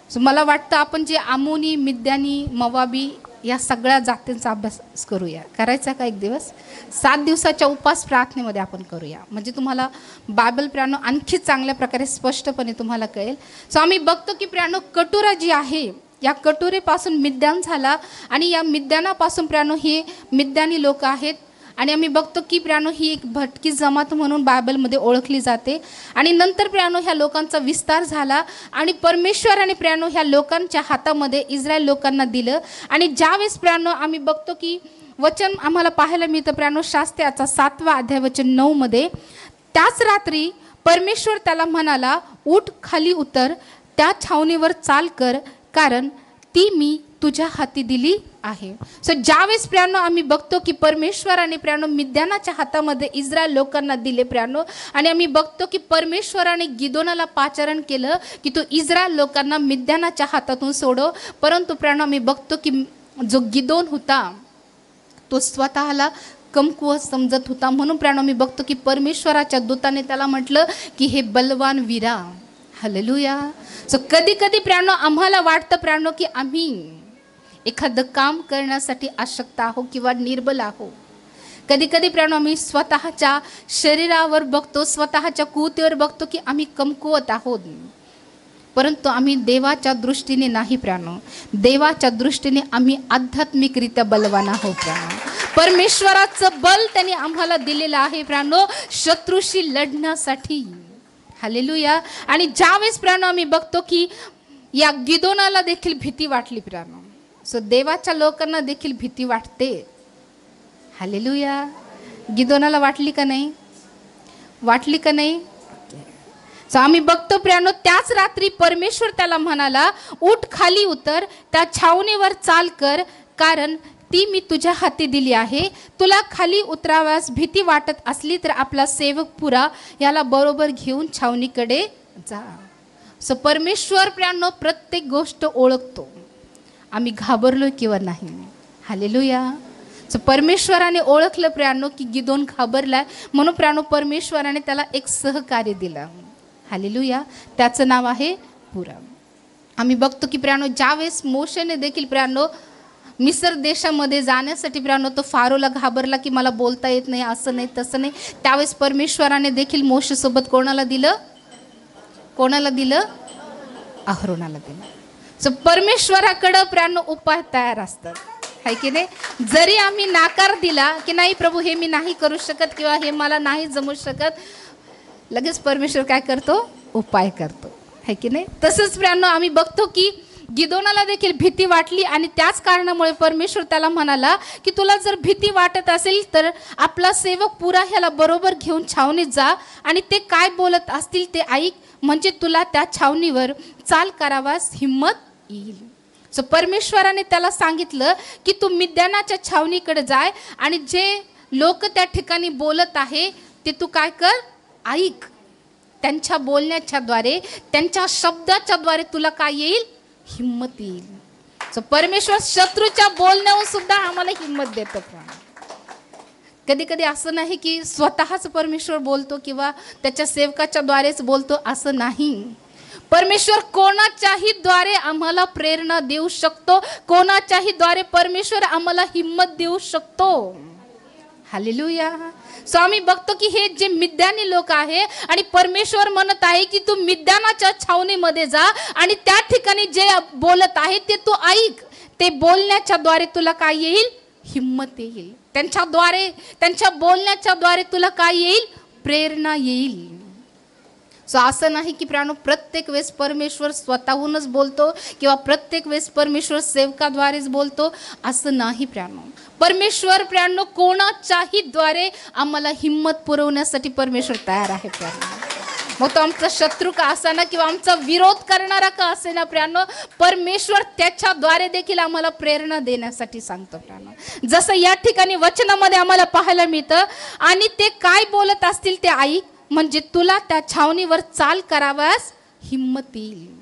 सो मला वाटतं आपण जे आमोनी, मिद्यानी, मवाबी या सगळ्या जातींचा अभ्यास करूया. करायचा का एक दिवस? 7 दिवसाच्या उपास प्रार्थनेमध्ये आपण करूया, म्हणजे तुम्हाला बायबल प्रियानो आणखी चांगल्या प्रकारे स्पष्टपणे तुम्हाला कळेल. सो आम्ही बघतो की प्रियानो कटोरा जी आहे या कटोरेपासून मिद्यान झाला आणि या मिद्यानापासून प्रियानो ही मिद्यानी लोक आहेत. आणि आम्ही बघतो की प्रियानो ही एक भटकी जमात म्हणून बायबलमध्ये ओळखली जाते. आणि नंतर प्रियानो ह्या लोकांचा विस्तार झाला आणि परमेश्वराने प्रियानो ह्या लोकांच्या हातामध्ये इस्रायल लोकांना दिलं. आणि ज्यावेळेस प्रियानो आम्ही बघतो की वचन आम्हाला पाहायला मिळतं प्रियानो, शास्त्रेचा 7वा अध्याय वचन 9 मध्ये. त्याच रात्री परमेश्वर त्याला म्हणाला, उठ, खाली उतर, त्या छावणीवर चाल कर, कारण ती मी तुझ्या हाती दिली आहे. सो ज्यावेळेस प्रियानो आम्ही बघतो की परमेश्वराने प्रियानो मिद्यानाच्या हातामध्ये इस्रायल लोकांना दिले प्रियानो, आणि आम्ही बघतो की परमेश्वराने गिदोनाला पाचारण केलं की तू इस्रायल लोकांना मिद्यानाच्या हातातून सोडव. परंतु प्रियानो आम्ही बघतो की जो गिदोन होता तो स्वतःला कमकुवत समजत होता. म्हणून प्रियानो मी बघतो की परमेश्वराच्या दूताने त्याला म्हटलं की हे बलवान वीरा. हालेलुया. सो कधी कधी प्रियानो आम्हाला वाटतं प्रियानो की आम्ही एखादं काम करण्यासाठी अशक्त आहो किंवा निर्बल आहो. कधी कधी प्रियानो आम्ही स्वतःच्या शरीरावर बघतो, स्वतःच्या कुवतीवर बघतो की आम्ही कमकुवत आहोत. परंतु आम्ही देवाच्या दृष्टीने नाही प्रियानो, देवाच्या दृष्टीने आम्ही आध्यात्मिकरित्या बलवान आहोत प्रियानो. परमेश्वराचं बल त्यांनी आम्हाला दिलेलं आहे प्रियानो शत्रूशी लढण्यासाठी. हालेलुया. आणि ज्यावेळेस प्रियानो आम्ही बघतो की या गिदोनाला देखील भीती वाटली प्रियानो. सो देवाच्या लोकांना देखील भीती वाटते. हालेलुया. गिदोनाला वाटली का नाही? वाटली का नाही? So, आम्ही बघतो प्रियानो, त्याच रात्री परमेश्वर त्याला म्हणाला, उठ खाली उतर, त्या छावणीवर चाल कर, कारण ती मी तुझ्या हाती दिली आहे. तुला खाली उतराव्यास भीती वाटत असली तर आपला सेवक पुरा याला बरोबर घेऊन छावणीकडे जा. सो परमेश्वर प्रियानो प्रत्येक गोष्ट ओळखतो, आम्ही घाबरलो किंवा नाही. हालेलुया. सो परमेश्वराने ओळखलं प्रियानो की गिदोन घाबरलाय, म्हणून प्रियानो परमेश्वराने त्याला एक सहकार्य दिलं. हालेलुया. त्याचं नाव आहे पुरा. आम्ही बघतो की प्रियानो ज्यावेळेस मोशेने देखील प्रियानो मिस्र देशामध्ये जाण्यासाठी प्रियानो तो फारोला घाबरला की मला बोलता येत नाही, असं नाही तसं नाही, त्यावेळेस परमेश्वराने देखील मोशेसोबत कोणाला दिलं? कोणाला दिलं? अहरोनाला दिलं. सो परमेश्वराकडं प्रियानो उपाय तयार असतात, आहे की नाही? जरी आम्ही नाकार दिला की नाही प्रभू हे मी नाही करू शकत किंवा हे मला नाही जमू शकत, लगेच परमेश्वर काय करतो? उपाय करतो, है की नाही? तसंच प्रियानो आम्ही बघतो की गिदोनाला देखील भीती वाटली आणि त्याच कारणामुळे परमेश्वर त्याला म्हणाला की तुला जर भीती वाटत असेल तर आपला सेवक पुरा ह्याला बरोबर घेऊन छावणीत जा आणि ते काय बोलत असतील ते ऐक, म्हणजे तुला त्या छावणीवर चाल करावास हिम्मत येईल. सो परमेश्वराने त्याला सांगितलं की तू मिद्यानाच्या छावणीकडे जाय आणि जे लोक त्या ठिकाणी बोलत आहे ते तू काय कर? ऐक. त्यांच्या बोलण्याच्या द्वारे, त्यांच्या शब्दाच्या द्वारे तुला काय येईल? हिम्मत येईल. सो परमेश्वर शत्रूच्या बोलण्याहून सुद्धा आम्हाला हिम्मत देतो. कधी कधी असं नाही की स्वतःच परमेश्वर बोलतो किंवा त्याच्या सेवकाच्या द्वारेच बोलतो, असं नाही. परमेश्वर कोणाच्याही द्वारे आम्हाला प्रेरणा देऊ शकतो, कोणाच्याही द्वारे परमेश्वर आम्हाला हिम्मत देऊ शकतो. हालेलुया. सो आम्ही बघतो की हे जे मिद्यानी लोक आहे आणि परमेश्वर म्हणत आहे की तू मिद्यानाच्या छावणीमध्ये जा आणि त्या ठिकाणी जे बोलत आहे ते तू ऐक. ते बोलण्याच्या द्वारे तुला काय येईल? हिम्मत येईल. त्यांच्याद्वारे, त्यांच्या बोलण्याच्या द्वारे तुला काय येईल? प्रेरणा येईल. सो असं नाही की प्रियानो प्रत्येक वेळेस परमेश्वर स्वतःहूनच बोलतो किंवा प्रत्येक वेळेस परमेश्वर सेवकाद्वारेच बोलतो, असं नाही प्रियानो. परमेश्वर प्रियानो कोणाच्याही द्वारे आम्हाला हिम्मत पुरवण्यासाठी परमेश्वर तयार आहे प्रियानो. मग तो आमचा शत्रू का असेना किंवा आमचा विरोध करणारा का असेना प्रियानो, परमेश्वर त्याच्याद्वारे देखील आम्हाला प्रेरणा देण्यासाठी सांगतो प्रियानो. जसं या ठिकाणी वचनामध्ये आम्हाला पाहायला मिळतं, आणि ते काय बोलत असतील ते ऐक, म्हणजे तुला त्या छावणीवर चाल कराव्यास हिम्मत येईल.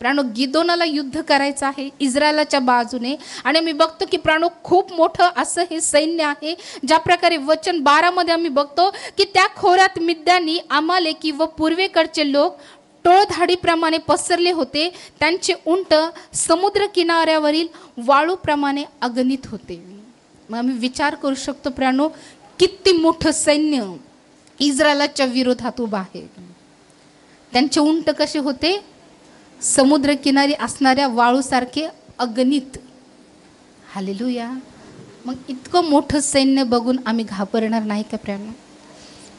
प्राणो गिदोनाला युद्ध करायचं आहे इस्रायलाच्या बाजूने, आणि मी बघतो की प्राणो खूप मोठं असं हे सैन्य आहे. ज्या प्रकारे वचन 12 मध्ये आम्ही बघतो की त्या खोऱ्यात मिद्यानी, अमालेकी व पूर्वेकडचे लोक टोळधाडीप्रमाणे पसरले होते. त्यांचे उंट समुद्र किनाऱ्यावरील वाळूप्रमाणे अगणित होते. मग आम्ही विचार करू शकतो प्राणो किती मोठं सैन्य इस्रायलाच्या विरोधात उभा आहे. त्यांचे उंट कसे होते? समुद्र किनारी असणाऱ्या वाळूसारखे अगणित. हालेलुया. मग इतकं मोठं सैन्य बघून आम्ही घाबरणार नाही का प्रियानो?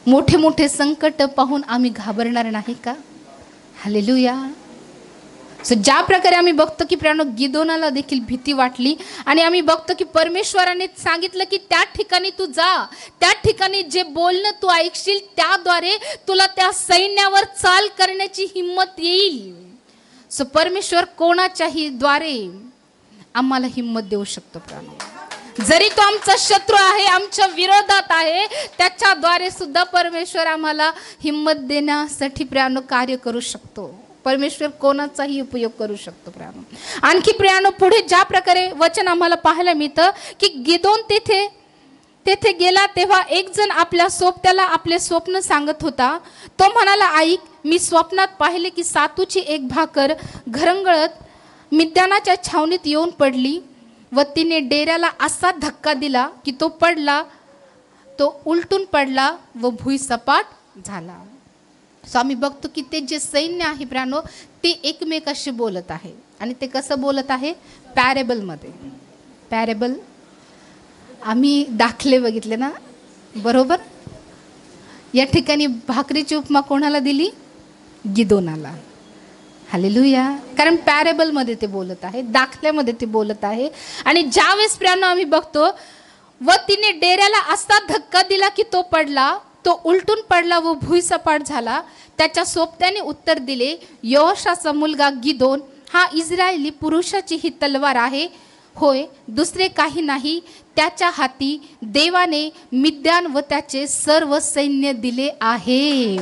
मोठे मोठे संकट पाहून आम्ही घाबरणार नाही का? हालेलुया. सो ज्या प्रकारे आम्ही बघतो की प्रियानो गिदोनाला देखील भीती वाटली, आणि आम्ही बघतो की परमेश्वराने सांगितलं की त्या ठिकाणी तू जा, त्या ठिकाणी जे बोलणं तू ऐकशील त्याद्वारे तुला त्या सैन्यावर चाल करण्याची हिम्मत येईल. सो परमेश्वर कोणाच्याही द्वारे आम्हाला हिम्मत देऊ शकतो प्रियानो. जरी तो आमचा शत्रू आहे, आमच्या विरोधात आहे, त्याच्याद्वारे सुद्धा परमेश्वर आम्हाला हिम्मत देण्यासाठी प्रियानो कार्य करू शकतो. परमेश्वर कोणाचाही उपयोग करू शकतो प्रियानो. आणखी प्रियानो पुढे ज्या प्रकारे वचन आम्हाला पाहायला मिळतं की गिदोन तेथे गेला तेव्हा एक जण आपल्या सोबत्याला आपले स्वप्न सांगत होता. तो म्हणाला, ऐक, मी स्वप्नात पाहिले की सातूची एक भाकर घरंगळत मिद्यानाच्या छावणीत येऊन पडली व तिने डेऱ्याला असा धक्का दिला की तो पडला, तो उलटून पडला व भुईसपाट झाला. सो आम्ही बघतो की ते जे सैन्य आहे प्रियानो ते एकमेकाशी बोलत आहे, आणि ते कसं बोलत आहे? पॅरेबलमध्ये. पॅरेबल आम्ही दाखले बघितले ना, बरोबर? या ठिकाणी भाकरीची उपमा कोणाला दिली? गिदोनाला. हालेलुया. कारण पॅरेबलमध्ये ते बोलत आहे, दाखल्यामध्ये ते बोलत आहे. आणि ज्यावेळेस प्रियानो आम्ही बघतो व तिने डेऱ्याला असा धक्का दिला की तो पडला, तो उलटून पडला व भुईसपाट झाला. त्याच्या सोबत्याने उत्तर दिले, योआशाचा मुलगा गिदोन हा इस्रायली पुरुषाची ही तलवार आहे. होय, दुसरे काही नाही. त्याच्या हाती देवाने मिद्यान व त्याचे सर्व सैन्य दिले आहे.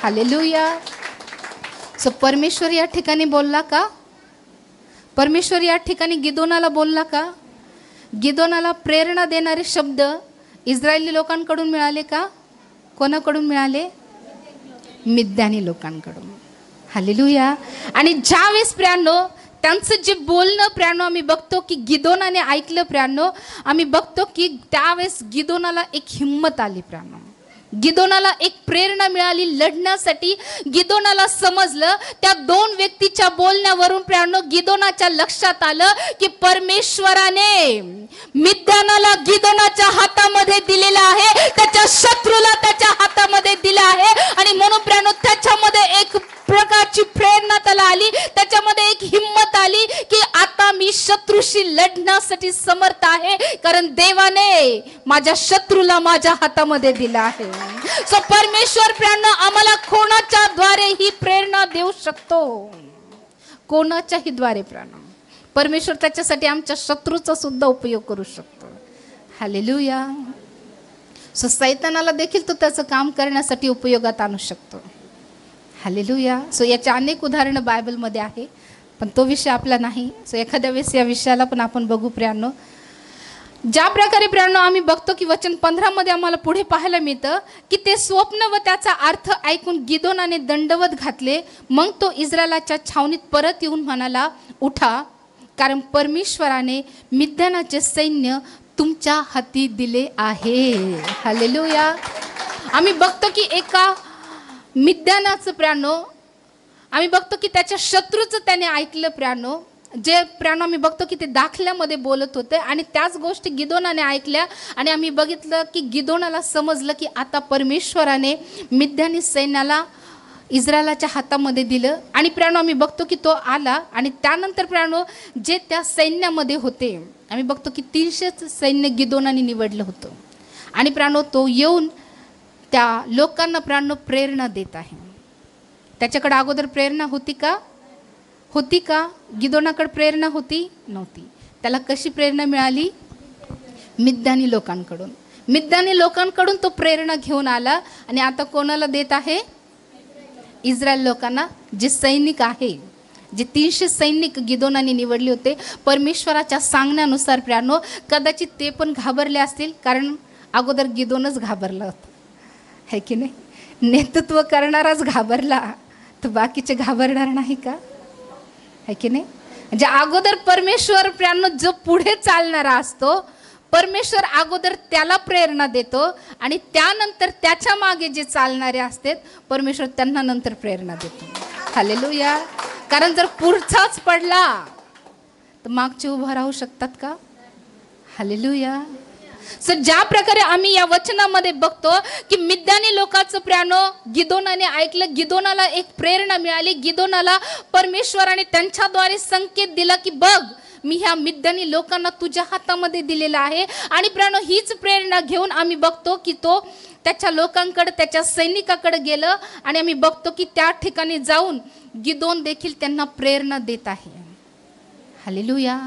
हालेलुया. सो परमेश्वर या ठिकाणी बोलला का? परमेश्वर या ठिकाणी गिदोनाला बोलला का? गिदोनाला प्रेरणा देणारे शब्द इस्रायली लोकांकडून मिळाले का? कोणाकडून मिळाले? मिद्यानी लोकांकडून. हालेलुया. आणि ज्यावेळेस प्रियांनो त्यांचं जे बोलणं प्रियांनो आम्ही बघतो की गिदोनाने ऐकलं प्रियांनो, आम्ही बघतो की त्यावेळेस गिदोनाला एक हिंमत आली प्रियांनो, गिदोनाला एक प्रेरणा मिळाली लढण्यासाठी. गिदोनाला समजलं, त्या दोन व्यक्तीच्या बोलण्यावरून प्रियांनो गिदोनाच्या लक्षात आलं की परमेश्वराने मिद्यानाला गिदोनाच्या हातामध्ये दिलेला आहे, त्याच्या शत्रूला त्याच्या हातामध्ये दिला आहे. आणि म्हणून प्रियांनो त्याच्यामध्ये एक प्रकारची प्रेरणा त्याला आली, त्याच्यामध्ये एक हिंमत आली की आता मी शत्रूशी लढण्यासाठी समर्थ आहे, कारण देवाने माझ्या शत्रूला माझ्या हातामध्ये दिला आहे. सो परमेश्वर प्रियांनो आम्हाला कोणाच्या द्वारे ही प्रेरणा देऊ शकतो? कोणाच्याही द्वारे प्रियांनो परमेश्वर त्याच्यासाठी आमच्या शत्रूचा सुद्धा उपयोग करू शकतो. हालेलुया. सो सैतानाला देखील तो त्याचं काम करण्यासाठी उपयोगात आणू शकतो. हालेलुया. सो याचे अनेक उदाहरणं बायबलमध्ये आहे, पण तो विषय आपला नाही. सो एखाद्या वेळेस या विषयाला पण आपण बघू प्रियांनो. ज्या प्रकारे प्रियांनो आम्ही बघतो की वचन 15 मध्ये आम्हाला पुढे पाहायला मिळतं की ते स्वप्न व त्याचा अर्थ ऐकून गिदोनाने दंडवत घातले. मग तो इस्रायलाच्या छावणीत परत येऊन म्हणाला, उठा, कारण परमेश्वराने मिद्यानाचे सैन्य तुमच्या हाती दिले आहे. हालेलुया. आम्ही बघतो की एका मिद्यानाचं प्रियांनो आम्ही बघतो की त्याच्या शत्रूचं त्याने ऐकलं प्रियांनो. जे प्रियांनो आम्ही बघतो की ते दाखल्यामध्ये बोलत होते आणि त्याच गोष्टी गिदोनाने ऐकल्या आणि आम्ही बघितलं की गिदोनाला समजलं की आता परमेश्वराने मिद्यानी सैन्याला इस्रायलाच्या हातामध्ये दिलं. आणि प्रियांनो आम्ही बघतो की तो आला आणि त्यानंतर प्रियांनो जे त्या सैन्यामध्ये होते आम्ही बघतो की 300 सैन्य गिदोनाने निवडलं होतं. आणि प्रियांनो तो येऊन त्या लोकांना प्रियांनो प्रेरणा देत आहे. त्याच्याकडे अगोदर प्रेरणा होती का? होती का? गिदोनाकडे प्रेरणा होती? नव्हती. त्याला कशी प्रेरणा मिळाली? मिद्यानी लोकांकडून. मिद्यानी लोकांकडून तो प्रेरणा घेऊन आला आणि आता कोणाला देत आहे? इस्रायल लोकांना, जे सैनिक आहे, जे 300 सैनिक गिदोनाने निवडले होते. परमेश्वराच्या सांगण्यानुसार प्रियांनो कदाचित ते पण घाबरले असतील, कारण अगोदर गिदोनच घाबरला होता, है की नाही? नेतृत्व करणाराच घाबरला तर बाकीचे घाबरणार नाही का? है की नाही? म्हणजे अगोदर परमेश्वर प्रियांनो जो पुढे चालणारा असतो, परमेश्वर अगोदर त्याला प्रेरणा देतो आणि त्यानंतर त्याच्या मागे जे चालणारे असतात परमेश्वर त्यांना नंतर प्रेरणा देतो. हालेलुया. कारण जर पुढचाच पडला तर मागचे उभा राहू शकतात का? हालेलुया. सो ज्या प्रकारे आम्ही या वचनामध्ये बघतो की मिद्यानी लोकांचं प्रियांनो गिदोनाने ऐकलं, गिदोनाला एक प्रेरणा मिळाली. गिदोनाला परमेश्वराने त्यांच्याद्वारे संकेत दिला की बघ, मी ह्या मिद्यानी लोकांना तुझ्या हातामध्ये दिलेला आहे. आणि प्रियांनो हीच प्रेरणा घेऊन आम्ही बघतो की तो त्याच्या लोकांकडे, त्याच्या सैनिकाकडे गेलं आणि आम्ही बघतो की त्या ठिकाणी जाऊन गिदोन देखील त्यांना प्रेरणा देत आहे. हालेलुया.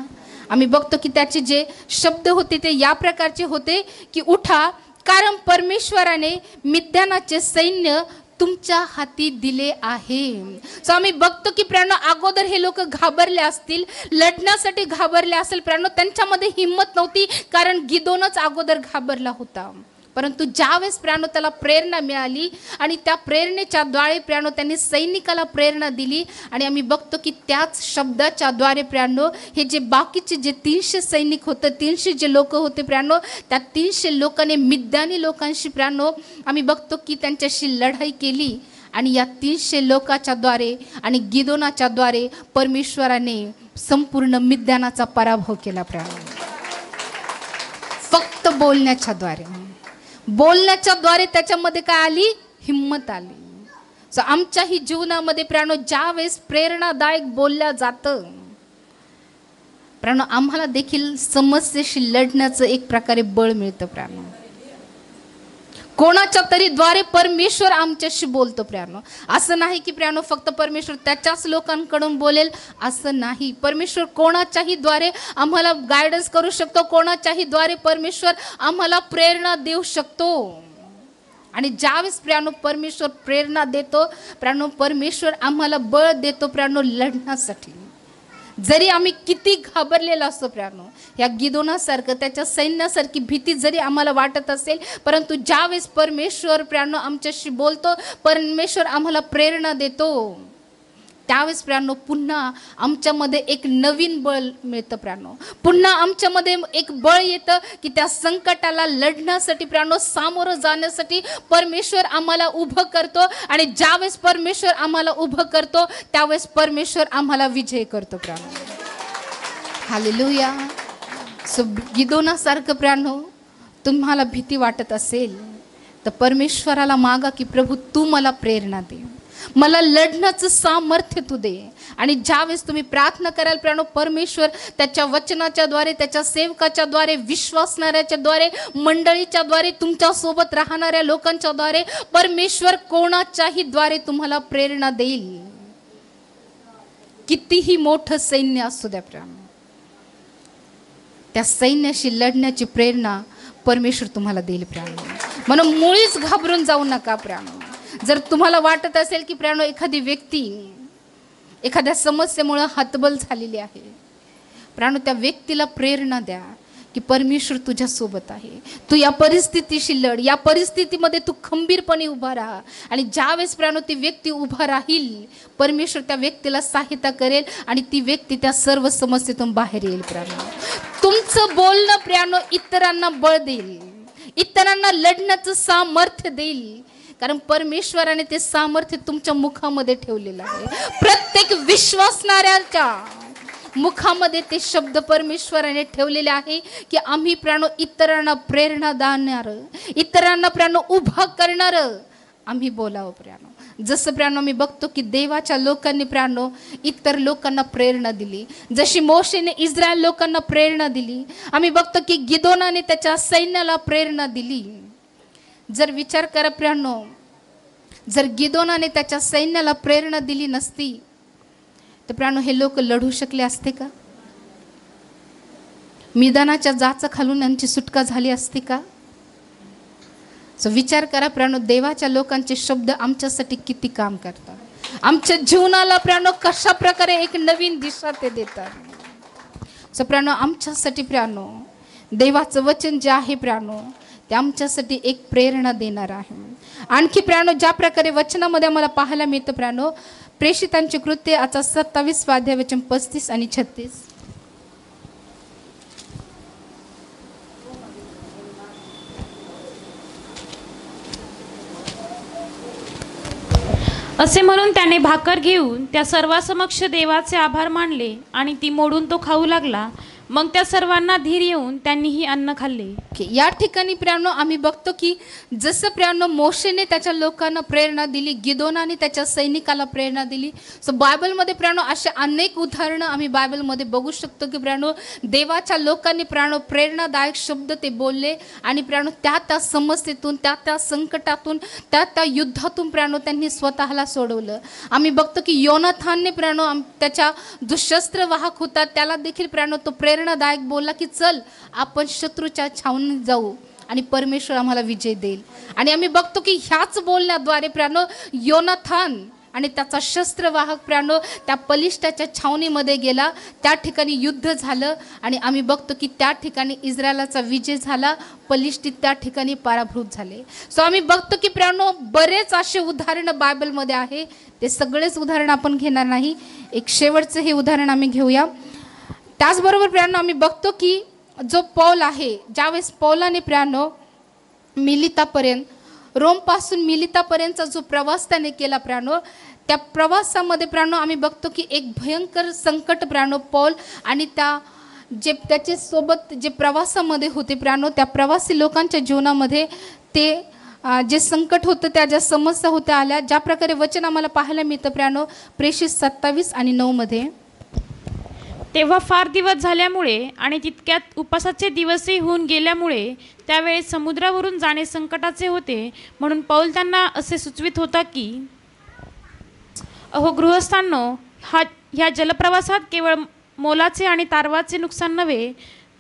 आम्ही बघतो की त्याचे जे शब्द होते ते या प्रकारचे होते की उठा, कारण परमेश्वराने मिद्यानाचे सैन्य तुमच्या हाती दिले आहे. सो आम्ही बघतो की प्रियांनो अगोदर हे लोक घाबरले असतील, लढण्यासाठी घाबरले असेल प्रियांनो, त्यांच्यामध्ये हिंमत नव्हती कारण गिदोनच अगोदर घाबरला होता. परंतु ज्यावेळेस प्रियांनो त्याला प्रेरणा मिळाली आणि त्या प्रेरणेच्या द्वारे प्रियांनो त्यांनी सैनिकाला प्रेरणा दिली आणि आम्ही बघतो की त्याच शब्दाच्या द्वारे प्रियांनो हे जे बाकीचे जे 300 सैनिक होते, 300 जे लोक होते प्रियांनो, त्या 300 लोकांनी मिद्यानी लोकांशी प्रियांनो आम्ही बघतो की त्यांच्याशी लढाई केली आणि या 300 लोकांच्या द्वारे आणि गिदोनाच्या द्वारे परमेश्वराने संपूर्ण मिद्यानाचा पराभव केला प्रियांनो. फक्त बोलण्याच्या द्वारे त्याच्यामध्ये काय आली? हिंमत आली. सो आमच्याही जीवनामध्ये प्रियांनो ज्यावेळेस प्रेरणादायक बोलल्या जातं, प्राणो आम्हाला देखील समस्येशी लढण्याचं एक प्रकारे बळ मिळतं प्राणो. कोणाच्या तरी द्वारे परमेश्वर आमच्याशी बोलतो प्राणो. असं नाही की प्राणो फक्त परमेश्वर त्याच्याच लोकांकडून बोलेल असं नाही. परमेश्वर कोणाच्याही द्वारे आम्हाला गायडन्स करू शकतो, कोणाच्याही द्वारे परमेश्वर आम्हाला प्रेरणा देऊ शकतो. आणि ज्यावेळेस प्राणो परमेश्वर प्रेरणा देतो प्राणो, परमेश्वर आम्हाला बळ देतो प्राणो लढण्यासाठी. जरी आम्ही किती घाबरलेलो असतो प्राणो, या गिदोनासारखं त्याच्या सैन्यासारखी भीती जरी आम्हाला वाटत असेल, परंतु ज्यावेळेस परमेश्वर प्राणो आमच्याशी बोलतो, परमेश्वर आम्हाला प्रेरणा देतो, त्यावेळेस प्राणो पुन्हा आमच्यामध्ये एक नवीन बळ मिळतं प्राणो. पुन्हा आमच्यामध्ये एक बळ येतं की त्या संकटाला लढण्यासाठी प्राणो, सामोरं जाण्यासाठी परमेश्वर आम्हाला उभं करतो. आणि ज्यावेळेस परमेश्वर आम्हाला उभं करतो त्यावेळेस परमेश्वर आम्हाला विजय करतो प्राणो. हालेलुया. सो गिदोनासारखं प्राणो तुम्हाला भीती वाटत असेल तर परमेश्वराला मागा की प्रभू तू मला प्रेरणा दे, मला लढण्याचं सामर्थ्य तू दे. आणि ज्यावेळेस तुम्ही प्रार्थना कराल प्राणो, परमेश्वर त्याच्या वचनाच्या द्वारे, त्याच्या सेवकाच्या द्वारे, विश्वासणाऱ्याच्या द्वारे, मंडळीच्या द्वारे, तुमच्या सोबत राहणाऱ्या लोकांच्या द्वारे परमेश्वर कोणाच्याही द्वारे तुम्हाला प्रेरणा देईल. कितीही मोठं सैन्य असू द्या प्राणो, त्या सैन्याशी लढण्याची प्रेरणा परमेश्वर तुम्हाला देईल प्राणो. म्हणून मुळीच घाबरून जाऊ नका प्राणो. जर तुम्हाला वाटत असेल की प्राणो एखादी व्यक्ती एखाद्या समस्येमुळे हतबल झालेली आहे प्राणो, त्या व्यक्तीला प्रेरणा द्या की परमेश्वर तुझ्या सोबत आहे, तू या परिस्थितीशी लढ, या परिस्थितीमध्ये तू खंबीरपणे उभा राहा. आणि ज्यावेळेस प्राणो ती व्यक्ती उभा राहील, परमेश्वर त्या व्यक्तीला सहायता करेल आणि ती व्यक्ती त्या सर्व समस्येतून बाहेर येईल प्राणो. तुमचं बोलणं प्राणो इतरांना बळ देईल, इतरांना लढण्याचं सामर्थ्य देईल. कारण परमेश्वराने ते सामर्थ्य तुमच्या मुखामध्ये ठेवलेलं आहे. प्रत्येक विश्वासणाऱ्याच्या मुखामध्ये ते शब्द परमेश्वराने ठेवलेले आहे की आम्ही प्राणो इतरांना प्रेरणा देणार, इतरांना प्राणो उभा करणार आम्ही बोलावं प्राणो. जसं प्राणो मी बघतो की देवाच्या लोकांनी प्राणो इतर लोकांना प्रेरणा दिली, जशी मोशेने इस्रायल लोकांना प्रेरणा दिली. आम्ही बघतो की गिदोनाने त्याच्या सैन्याला प्रेरणा दिली. जर विचार करा प्राणो, जर गिदोनाने त्याच्या सैन्याला प्रेरणा दिली नसती तर प्राणो हे लोक लढू शकले असते का? मैदानाच्या जाचा खालून यांची सुटका झाली असती का? सो विचार करा प्राणो, देवाच्या लोकांचे शब्द आमच्यासाठी किती काम करतात, आमच्या जीवनाला प्राणो कशा प्रकारे एक नवीन दिशा ते देतात. सो प्राणो आमच्यासाठी प्राणो देवाचं वचन जे आहे प्राणो ते आमच्यासाठी एक प्रेरणा देणार आहे. आणखी प्राणो ज्या प्रकारे वचनामध्ये आम्हाला पाहायला मिळतं प्राणो, प्रेषितांचे कृत्य आता 27 अध्याय वचन 35 आणि 36. असे म्हणून त्याने भाकर घेऊन त्या सर्वांसमक्ष देवाचे आभार मानले आणि ती मोडून तो खाऊ लागला. मग त्या सर्वांना धीर येऊन त्यांनीही अन्न खाल्ले. या ठिकाणी प्राणो आम्ही बघतो की जसं प्राणो मोशेने त्याच्या लोकांना प्रेरणा दिली, गिदोनाने त्याच्या सैनिकाला प्रेरणा दिली. सो बायबलमध्ये प्राणो असे अनेक उदाहरणं आम्ही बायबलमध्ये बघू शकतो की प्राणो देवाच्या लोकांनी प्राणो प्रेरणादायक शब्द ते बोलले आणि प्राणो त्या समस्येतून, त्या संकटातून, त्या युद्धातून प्राणो त्यांनी स्वतःला सोडवलं. आम्ही बघतो की योनाथानने प्राणो त्याच्या जो शस्त्रवाहक होता त्याला देखील प्राणो तो प्रेरणादायक बोलला की चल आपण शत्रूच्या छावणीत जाऊ आणि परमेश्वर आम्हाला विजय देईल. आणि आम्ही बघतो की ह्याच बोलण्याद्वारे प्राणो योनाथान आणि त्याचा शस्त्रवाहक प्राणो त्या पलिष्ठाच्या छावणीमध्ये गेला, त्या ठिकाणी युद्ध झालं आणि आम्ही बघतो की त्या ठिकाणी इस्रायलाचा विजय झाला, पलिष्ठित त्या ठिकाणी पराभूत झाले. सो आम्ही बघतो की प्राणो बरेच असे उदाहरणं बायबलमध्ये आहे, ते सगळेच उदाहरण आपण घेणार नाही, एक शेवटचं हे उदाहरण आम्ही घेऊया. त्याचबरोबर प्राणो आम्ही बघतो की जो पौल आहे, ज्यावेळेस पौलाने प्राणो मिलितापर्यंत, रोमपासून मिलितापर्यंतचा जो प्रवास त्याने केला प्राणो, त्या प्रवासामध्ये प्राणो आम्ही बघतो की एक भयंकर संकट प्राणो पौल आणि जे त्याचे सोबत जे प्रवासामध्ये होते प्राणो, त्या प्रवासी लोकांच्या जीवनामध्ये ते जे संकट होतं, त्या ज्या समस्या होत्या आल्या, ज्या प्रकारे वचन आम्हाला पाहायला मिळतं प्राणो प्रेषित 27 आणि 9 मध्ये. तेव्हा फार दिवस झाल्यामुळे आणि तितक्यात उपासाचे दिवसही होऊन गेल्यामुळे त्यावेळेस समुद्रावरून जाणे संकटाचे होते. म्हणून पौल त्यांना असे सुचवित होता की, अहो गृहस्थांनो, ह्या जलप्रवासात केवळ मोलाचे आणि तारवाचे नुकसान नव्हे,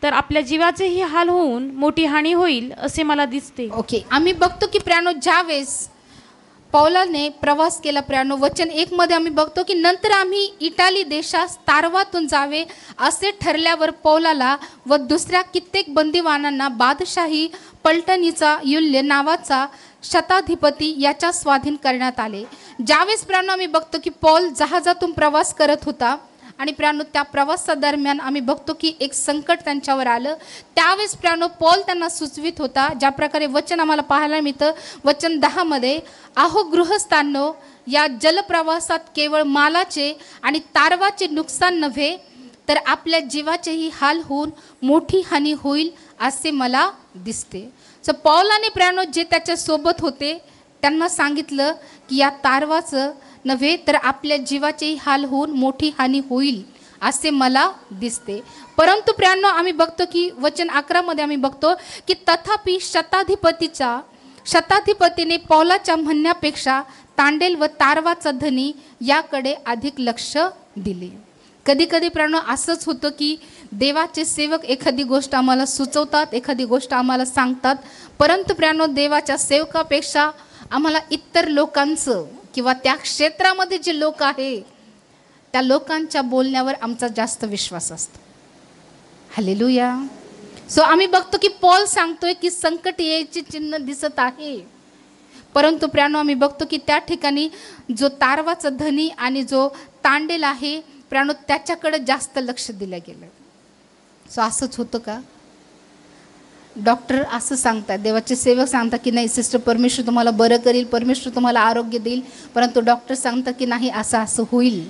तर आपल्या जीवाचेही हाल होऊन मोठी हानी होईल असे मला दिसते. ओके, आम्ही बघतो की प्रियानो, ज्यावेळेस पौलाने प्रवास केला प्रियानो, वचन 1 मध्ये आम्ही बघतो की नंतर आम्ही इटाली देशास तारवातून जावे असे ठरल्यावर पौलाला व दुसऱ्या कित्येक बंदिवानांना बादशाही पलटणीचा युल्य नावाचा शताधिपती याच्या स्वाधीन करण्यात आले. ज्यावेळेस प्रियानो आम्ही बघतो की पौल जहाजातून प्रवास करत होता आणि प्रियानो त्या प्रवासादरम्यान आम्ही बघतो की एक संकट त्यांच्यावर आलं. त्यावेळेस प्रियानो पौल त्यांना सुचवित होता, ज्या प्रकारे वचन आम्हाला पाहायला मिळतं वचन 10 मध्ये, अहो गृहस्थांनो, या जलप्रवासात केवळ मालाचे आणि तारवाचे नुकसान नव्हे, तर आपल्या जीवाचेही हाल होऊन मोठी हानी होईल असे मला दिसते. सो पौलाने प्रियानो जे त्याच्या सोबत होते त्यांना सांगितलं की या तारवाचं नव्हे, तर आपल्या जीवाचेही हाल होऊन मोठी हानी होईल असे मला दिसते. परंतु प्रियानो आम्ही बघतो की वचन 11 मध्ये आम्ही बघतो की तथापि शताधिपतीने पौलाच्या म्हणण्यापेक्षा तांडेल व तारवाचा धनी याकडे अधिक लक्ष दिले. कधी कधी प्रियानो असंच होतं की देवाचे सेवक एखादी गोष्ट आम्हाला सुचवतात, एखादी गोष्ट आम्हाला सांगतात, परंतु प्रियानो देवाच्या सेवकापेक्षा आम्हाला इतर लोकांचं किंवा त्या क्षेत्रामध्ये जे लोक आहे त्या लोकांच्या बोलण्यावर आमचा जास्त विश्वास असतो. हालेलुया. सो आम्ही बघतो की पौल सांगतोय की संकट यायचे चिन्ह दिसत आहे, परंतु प्रियानो आम्ही बघतो की त्या ठिकाणी जो तारवाचा धनी आणि जो तांडेल आहे प्रियानो त्याच्याकडे जास्त लक्ष दिलं गेलं. सो असंच होतं का? डॉक्टर असं सांगतात, देवाचे सेवक सांगतात की नाही सिस्टर परमेश्वर तुम्हाला बरं करील, परमेश्वर तुम्हाला आरोग्य देईल, परंतु डॉक्टर सांगतात की नाही असं असं होईल.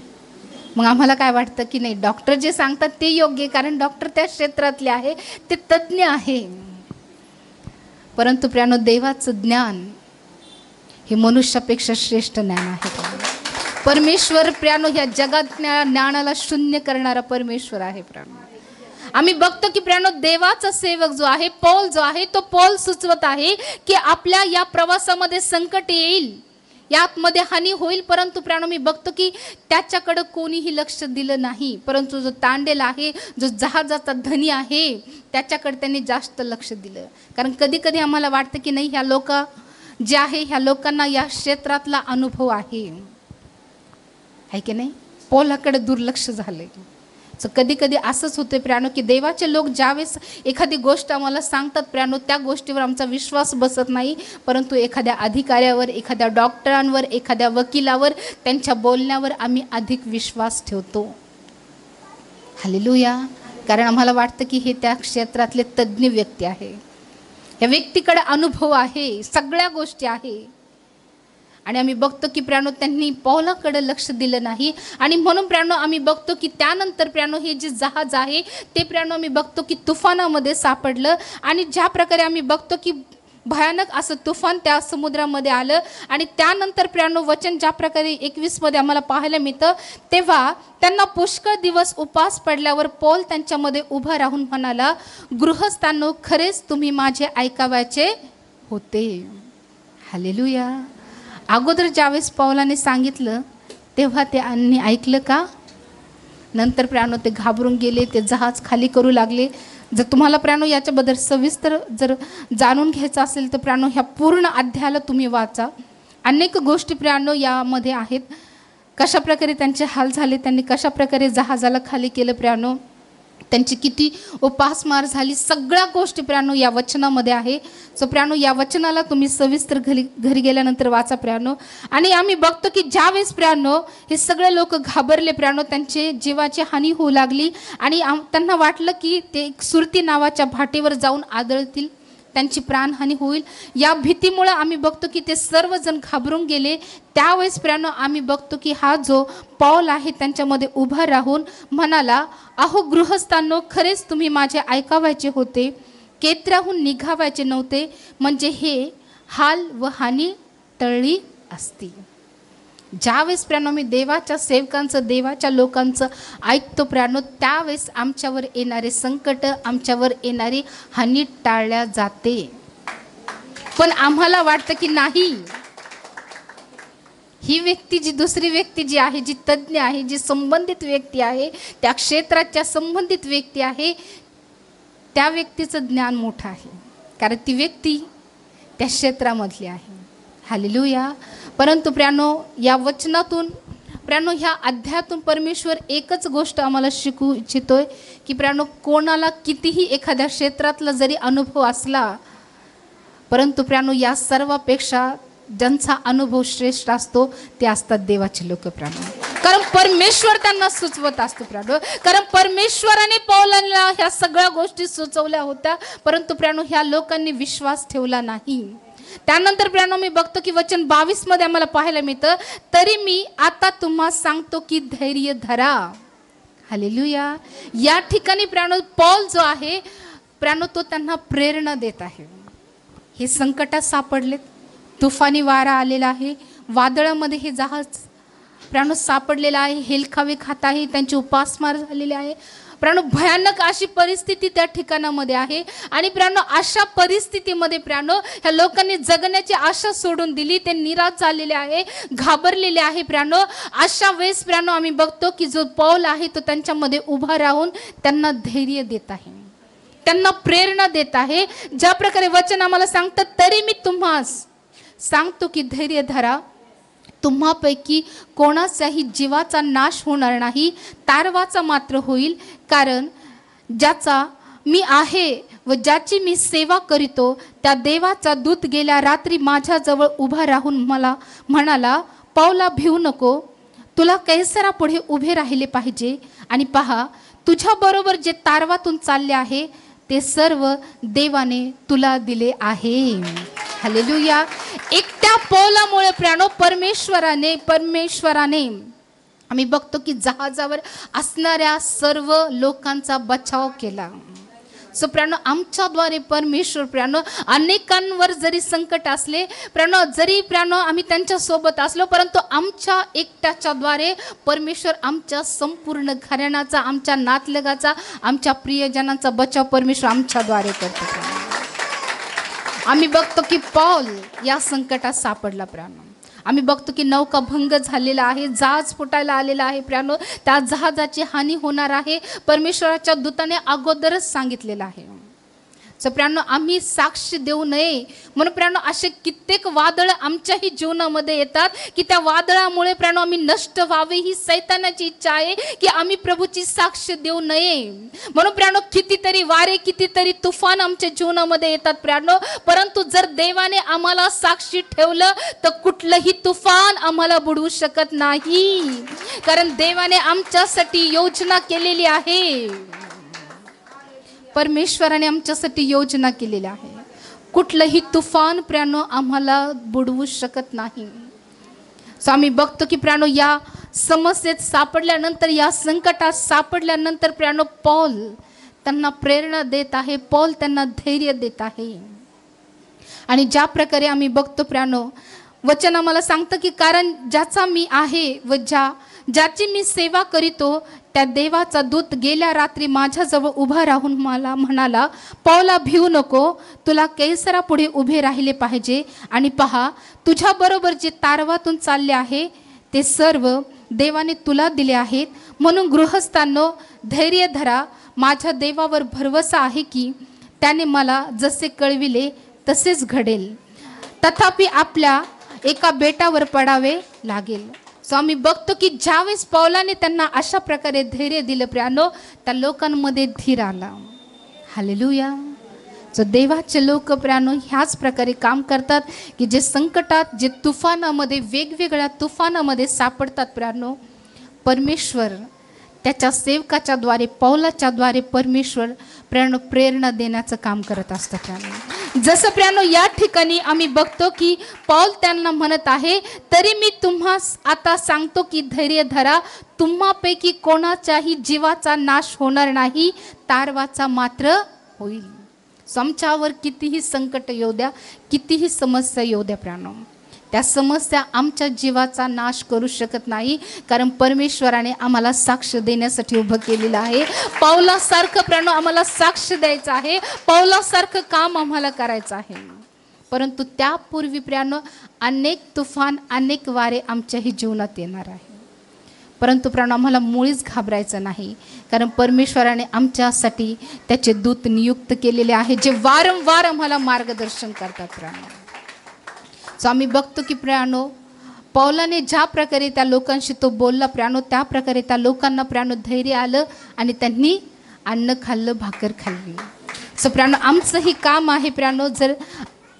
मग आम्हाला काय वाटतं की नाही डॉक्टर जे सांगतात ते योग्य आहे, कारण डॉक्टर त्या क्षेत्रातले आहे, ते तज्ज्ञ आहे. परंतु प्रियानो देवाचं ज्ञान हे मनुष्यापेक्षा श्रेष्ठ ज्ञान आहे. परमेश्वर प्रियानो ह्या जगातल्या ज्ञानाला शून्य करणारा परमेश्वर आहे. प्रियानो आम्ही बघतो की प्रियानो देवाचा सेवक जो आहे पौल जो आहे तो पौल सुचवत आहे की आपल्या या प्रवासामध्ये संकट येईल, यातमध्ये हानी होईल, परंतु प्रियानो मी बघतो की त्याच्याकडे कोणीही लक्ष दिलं नाही, परंतु जो तांडेल आहे, जो जहाजाचा धनी आहे, त्याच्याकडे त्यांनी जास्त लक्ष दिलं. कारण कधी कधी आम्हाला वाटतं की नाही ह्या लोक जे आहे ह्या लोकांना या क्षेत्रातला अनुभव आहे की नाही, पौलाकडे दुर्लक्ष झालंय. सो कधी कधी असंच होते प्रियानो की देवाचे लोक ज्यावेळेस एखादी गोष्ट आम्हाला सांगतात प्रियानो त्या गोष्टीवर आमचा विश्वास बसत नाही, परंतु एखाद्या अधिकाऱ्यावर, एखाद्या डॉक्टरांवर, एखाद्या वकिलावर, त्यांच्या बोलण्यावर आम्ही अधिक विश्वास ठेवतो. हालेलुया. कारण आम्हाला वाटतं की हे त्या क्षेत्रातले तज्ज्ञ व्यक्ती आहे, या व्यक्तीकडे अनुभव आहे, सगळ्या गोष्टी आहे. आणि आम्ही बघतो की प्रियानो त्यांनी पौलाकडे लक्ष दिलं नाही, आणि म्हणून प्रियानो आम्ही बघतो की त्यानंतर प्रियानो हे जे जहाज आहे ते प्रियानो आम्ही बघतो की तुफानामध्ये सापडलं, आणि ज्या प्रकारे आम्ही बघतो की भयानक असं तुफान त्या समुद्रामध्ये आलं. आणि त्यानंतर प्रियानो वचन ज्या प्रकारे 21 मध्ये आम्हाला पाहायला मिळतं, तेव्हा त्यांना पुष्कळ दिवस उपास पडल्यावर पौल त्यांच्यामध्ये उभा राहून म्हणाला, गृहस्थांनो, खरेच तुम्ही माझे ऐकावयाचे होते. हालेलुया. अगोदर ज्यावेळेस पौलाने सांगितलं तेव्हा ते अन्नी ऐकलं का? नंतर प्रियानो ते घाबरून गेले, ते जहाज खाली करू लागले. जर तुम्हाला प्रियानो याच्याबद्दल सविस्तर जर जाणून घ्यायचं असेल तर प्रियानो ह्या पूर्ण अध्यायाला तुम्ही वाचा. अनेक गोष्टी प्रियानो यामध्ये आहेत, कशाप्रकारे त्यांचे हाल झाले, त्यांनी कशाप्रकारे जहाजाला खाली केलं प्रियानो, त्यांची किती उपासमार झाली, सगळ्या गोष्टी प्रियानो या वचनामध्ये आहे. सो प्रियानो या वचनाला तुम्ही सविस्तर घरी गेल्यानंतर वाचा प्रियानो. आणि आम्ही बघतो की ज्यावेळेस प्रियानो हे सगळे लोक घाबरले प्रियानो, त्यांचे जीवाची हानी होऊ लागली, आणि त्यांना वाटलं की ते सुरती नावाच्या भाटेवर जाऊन आदळतील, त्यांची प्राणहानी होईल. या भीतीमुळे आम्ही बघतो की ते सर्वजण घाबरून गेले. त्यावेळेस प्रियानो आम्ही बघतो की हा जो पौल आहे त्यांच्यामध्ये उभा राहून म्हणाला, अहो गृहस्थांनो, खरेच तुम्ही माझे ऐकावायचे होते, केत्राहून निघावायचे नव्हते, म्हणजे हे हाल व हानी टळली असती. ज्यावेळेस प्रियानो मी देवाच्या सेवकांचं, देवाच्या लोकांचं ऐकतो प्रियानो, त्यावेळेस आमच्यावर येणारे संकट, आमच्यावर येणारी हानी टाळल्या जाते. पण आम्हाला वाटतं की नाही, ही व्यक्ती जी दुसरी व्यक्ती जी आहे, जी तज्ज्ञ आहे, जी संबंधित व्यक्ती आहे, त्या क्षेत्राच्या संबंधित व्यक्ती आहे, त्या व्यक्तीचं ज्ञान मोठं आहे, कारण ती व्यक्ती त्या क्षेत्रामधली आहे. हालेलुया. परंतु प्रियानो, या वचनातून प्रियानो, ह्या अध्यायातून परमेश्वर एकच गोष्ट आम्हाला शिकवू इच्छितोय की प्रियानो, कोणाला कितीही एखाद्या क्षेत्रातला जरी अनुभव असला, परंतु प्रियानो, या सर्वापेक्षा ज्यांचा अनुभव श्रेष्ठ असतो ते असतात देवाचे लोक प्रियानो. कारण परमेश्वर त्यांना सुचवत असतो प्रियानो. कारण परमेश्वराने पौलांना ह्या सगळ्या गोष्टी सुचवल्या होत्या, परंतु प्रियानो ह्या लोकांनी विश्वास ठेवला नाही. त्यानंतर प्रियानो मी बघतो की वचन 22 मध्ये आम्हाला पाहायला मिळतं, तरी मी आता तुम्हा सांगतो की धैर्य धरा. हालेलुया. या ठिकाणी प्रियानो पौल जो आहे प्रियानो, तो त्यांना प्रेरणा देत आहे. हे संकटात सापडलेत, तुफानी वारा आलेला आहे, वादळामध्ये हे जहाज प्रियानो सापडलेलं आहे, हेलखावे खात आहे, त्यांची उपासमार झालेली आहे. प्रियानो भयानक अशी परिस्थिती त्या ठिकाणामध्ये आहे. आणि प्रियानो अशा परिस्थितीमध्ये प्रियानो ह्या लोकांनी जगण्याची आशा सोडून दिली, ते निराश झालेले आहे, घाबरलेले आहे. प्रियानो अशा वेळेस प्रियानो आम्ही बघतो की जो पौल आहे तो त्यांच्यामध्ये उभा राहून त्यांना धैर्य देत आहे, त्यांना प्रेरणा देत आहे. ज्या प्रकारे वचन आम्हाला सांगतं, तरी मी तुम्हास सांगतो की धैर्य धरा, तुम्हापैकी कोणाचाही जीवाचा नाश होणार नाही, तारवाचा मात्र होईल. कारण ज्याचा मी आहे व ज्याची मी सेवा करीतो, त्या देवाचा दूत गेल्या रात्री माझ्याजवळ उभा राहून मला म्हणाला, पौला भिवू नको, तुला कैसरापुढे उभे राहिले पाहिजे. आणि पहा, तुझ्याबरोबर जे तारवातून चालले आहे ते सर्व देवाने तुला दिले आहे. हालेलुया. एकट्या पौलामुळे प्रियानो परमेश्वराने आम्ही बघतो की जहाजावर असणाऱ्या सर्व लोकांचा बचाव केला. सो प्रियानो आमच्याद्वारे परमेश्वर प्रियानो अनेकांवर जरी संकट असले प्रियानो, जरी प्रियानो आम्ही त्यांच्या सोबत असलो, परंतु आमच्या एकट्याच्याद्वारे परमेश्वर आमच्या संपूर्ण घराण्याचा, आमच्या नातलगाचा, आमच्या प्रियजनांचा बचाव परमेश्वर आमच्याद्वारे करतो. आम्ही बघतो की पौल या संकटात सापडला प्रियानो. आम्ही बघतो की नौका भंग झालेला आहे, जहाज फुटायला आलेला आहे प्रियानो, त्या जहाजाची हानी होणार आहे, परमेश्वराच्या दूताने अगोदरच सांगितलेलं आहे. सो प्रियानो आम्ही साक्ष देऊ नये म्हणून प्रियानो असे कित्येक वादळ आमच्याही जीवनामध्ये येतात की त्या वादळामुळे प्रियानो आम्ही नष्ट व्हावे, ही सैतानाची इच्छा आहे की आम्ही प्रभूची साक्ष देऊ नये. म्हणून प्रियानो कितीतरी वारे, कितीतरी तुफान आमच्या जीवनामध्ये येतात प्रियानो, परंतु जर देवाने आम्हाला साक्षी ठेवलं तर कुठलंही तुफान आम्हाला बुडवू शकत नाही, कारण देवाने आमच्यासाठी योजना केलेली आहे. परमेश्वराने आमच्यासाठी योजना केलेली आहे. कुठलंही तुफान प्रियानो आम्हाला बुडवू शकत नाही. सो आम्ही बघतो की प्रियानो या समस्येत सापडल्यानंतर, या संकटात सापडल्यानंतर प्रियानो पौल त्यांना प्रेरणा देत आहे, पौल त्यांना धैर्य देत आहे. आणि ज्या प्रकारे आम्ही बघतो प्रियानो वचन आम्हाला सांगतं की कारण ज्याचा मी आहे व ज्याची मी सेवा करीतो, त्या देवाचा दूत गेल्या रात्री माझ्याजवळ उभा राहून मला म्हणाला, पौला भिवू नको, तुला कैसरापुढे उभे राहिले पाहिजे. आणि पहा, तुझ्याबरोबर जे तारवातून चालले आहे ते सर्व देवाने तुला दिले आहेत. म्हणून गृहस्थांनो धैर्य धरा, माझ्या देवावर भरवसा आहे की त्याने मला जसे कळविले तसेच घडेल. तथापि आपल्या एका बेटावर पडावे लागेल. सो आम्ही बघतो की ज्यावेळेस पौलाने त्यांना अशा प्रकारे धैर्य दिलं प्रियानो, त्या लोकांमध्ये धीर आला. हालेलुया. सो देवाचे लोक प्रियानो ह्याच प्रकारे काम करतात की जे संकटात, जे तुफानामध्ये, वेगवेगळ्या तुफानामध्ये सापडतात प्रियानो, परमेश्वर त्याच्या सेवकाच्या द्वारे, पौलाच्या द्वारे परमेश्वर प्रियानो प्रेरणा देण्याचं काम करत असतं प्रियानो. जसं प्रियानो या ठिकाणी आम्ही बघतो की पौल त्यांना म्हणत आहे, तरी मी तुम्हास आता सांगतो की धैर्य धरा, तुम्हापैकी कोणाच्याही जीवाचा नाश होणार नाही, तारवाचा मात्र होईल. आमच्यावर कितीही संकट येऊ द्या, कितीही समस्या येऊ द्या प्रियानो, त्या समस्या आमच्या जीवाचा नाश करू शकत नाही, कारण परमेश्वराने आम्हाला साक्ष देण्यासाठी उभं केलेलं आहे. पौलासारखं प्रियानो आम्हाला साक्ष द्यायचं आहे, पौलासारखं काम आम्हाला करायचं आहे. परंतु त्यापूर्वी प्रियानो अनेक तुफान, अनेक वारे आमच्याही जीवनात येणार आहे. परंतु प्रियानो आम्हाला मुळीच घाबरायचं नाही, कारण परमेश्वराने आमच्यासाठी त्याचे दूत नियुक्त केलेले आहे, जे वारंवार आम्हाला मार्गदर्शन करतात. प्रियानो सो आम्ही बघतो की प्रियानो पौलाने ज्या प्रकारे त्या लोकांशी तो बोलला प्रियानो, त्या प्रकारे त्या लोकांना प्रियानो धैर्य आलं आणि त्यांनी अन्न खाल्लं, भाकर खाल्ली. सो प्रियानो आमचंही काम आहे प्रियानो, जर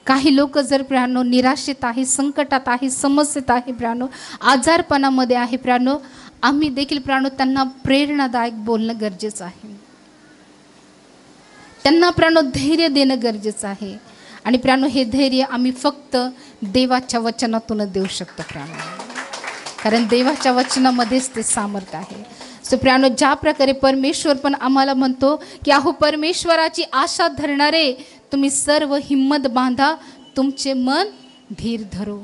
काही लोक जर प्रियानो निराशेत आहे, संकटात आहे, समस्येत आहे प्रियानो, आजारपणामध्ये आहे प्रियानो, आम्ही देखील प्रियानो त्यांना प्रेरणादायक बोलणं गरजेचं आहे. त्यांना प्रियानो धैर्य देणं गरजेचं आहे. आणि प्रियानो हे धैर्य आम्ही फक्त देवाच्या वचनातूनच देऊ शकतो प्रियानो, कारण देवाच्या वचनामध्येच ते सामर्थ्य आहे. सो प्रियानो ज्या प्रकारे परमेश्वर पण आम्हाला म्हणतो की अहो परमेश्वराची आशा धरणारे तुम्ही सर्व हिम्मत बांधा, तुमचे मन धीर धरो.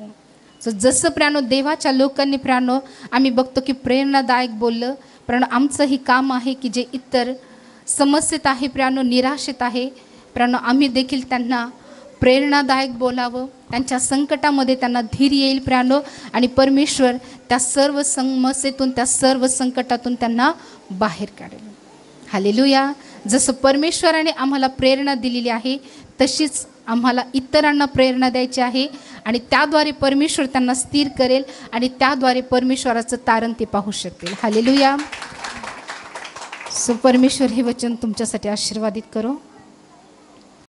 सो जसं प्रियानो देवाच्या लोकांनी प्रियानो आम्ही बघतो की प्रेरणादायक बोललं, प्रियानो आमचंही काम आहे की जे इतर समस्येत आहे प्रियानो, निराशेत आहे प्रियानो, आम्ही देखील त्यांना प्रेरणादायक बोलावं, त्यांच्या संकटामध्ये त्यांना धीर येईल प्रियानो, आणि परमेश्वर त्या सर्व समस्येतून, त्या सर्व संकटातून त्यांना बाहेर काढेल. हालेलुया. जसं परमेश्वराने आम्हाला प्रेरणा दिलेली आहे तशीच आम्हाला इतरांना प्रेरणा द्यायची आहे, आणि त्याद्वारे परमेश्वर त्यांना स्थिर करेल आणि त्याद्वारे परमेश्वराचं तारण ते पाहू शकतील. हालेलुया. सो परमेश्वर हे वचन तुमच्यासाठी आशीर्वादित करो.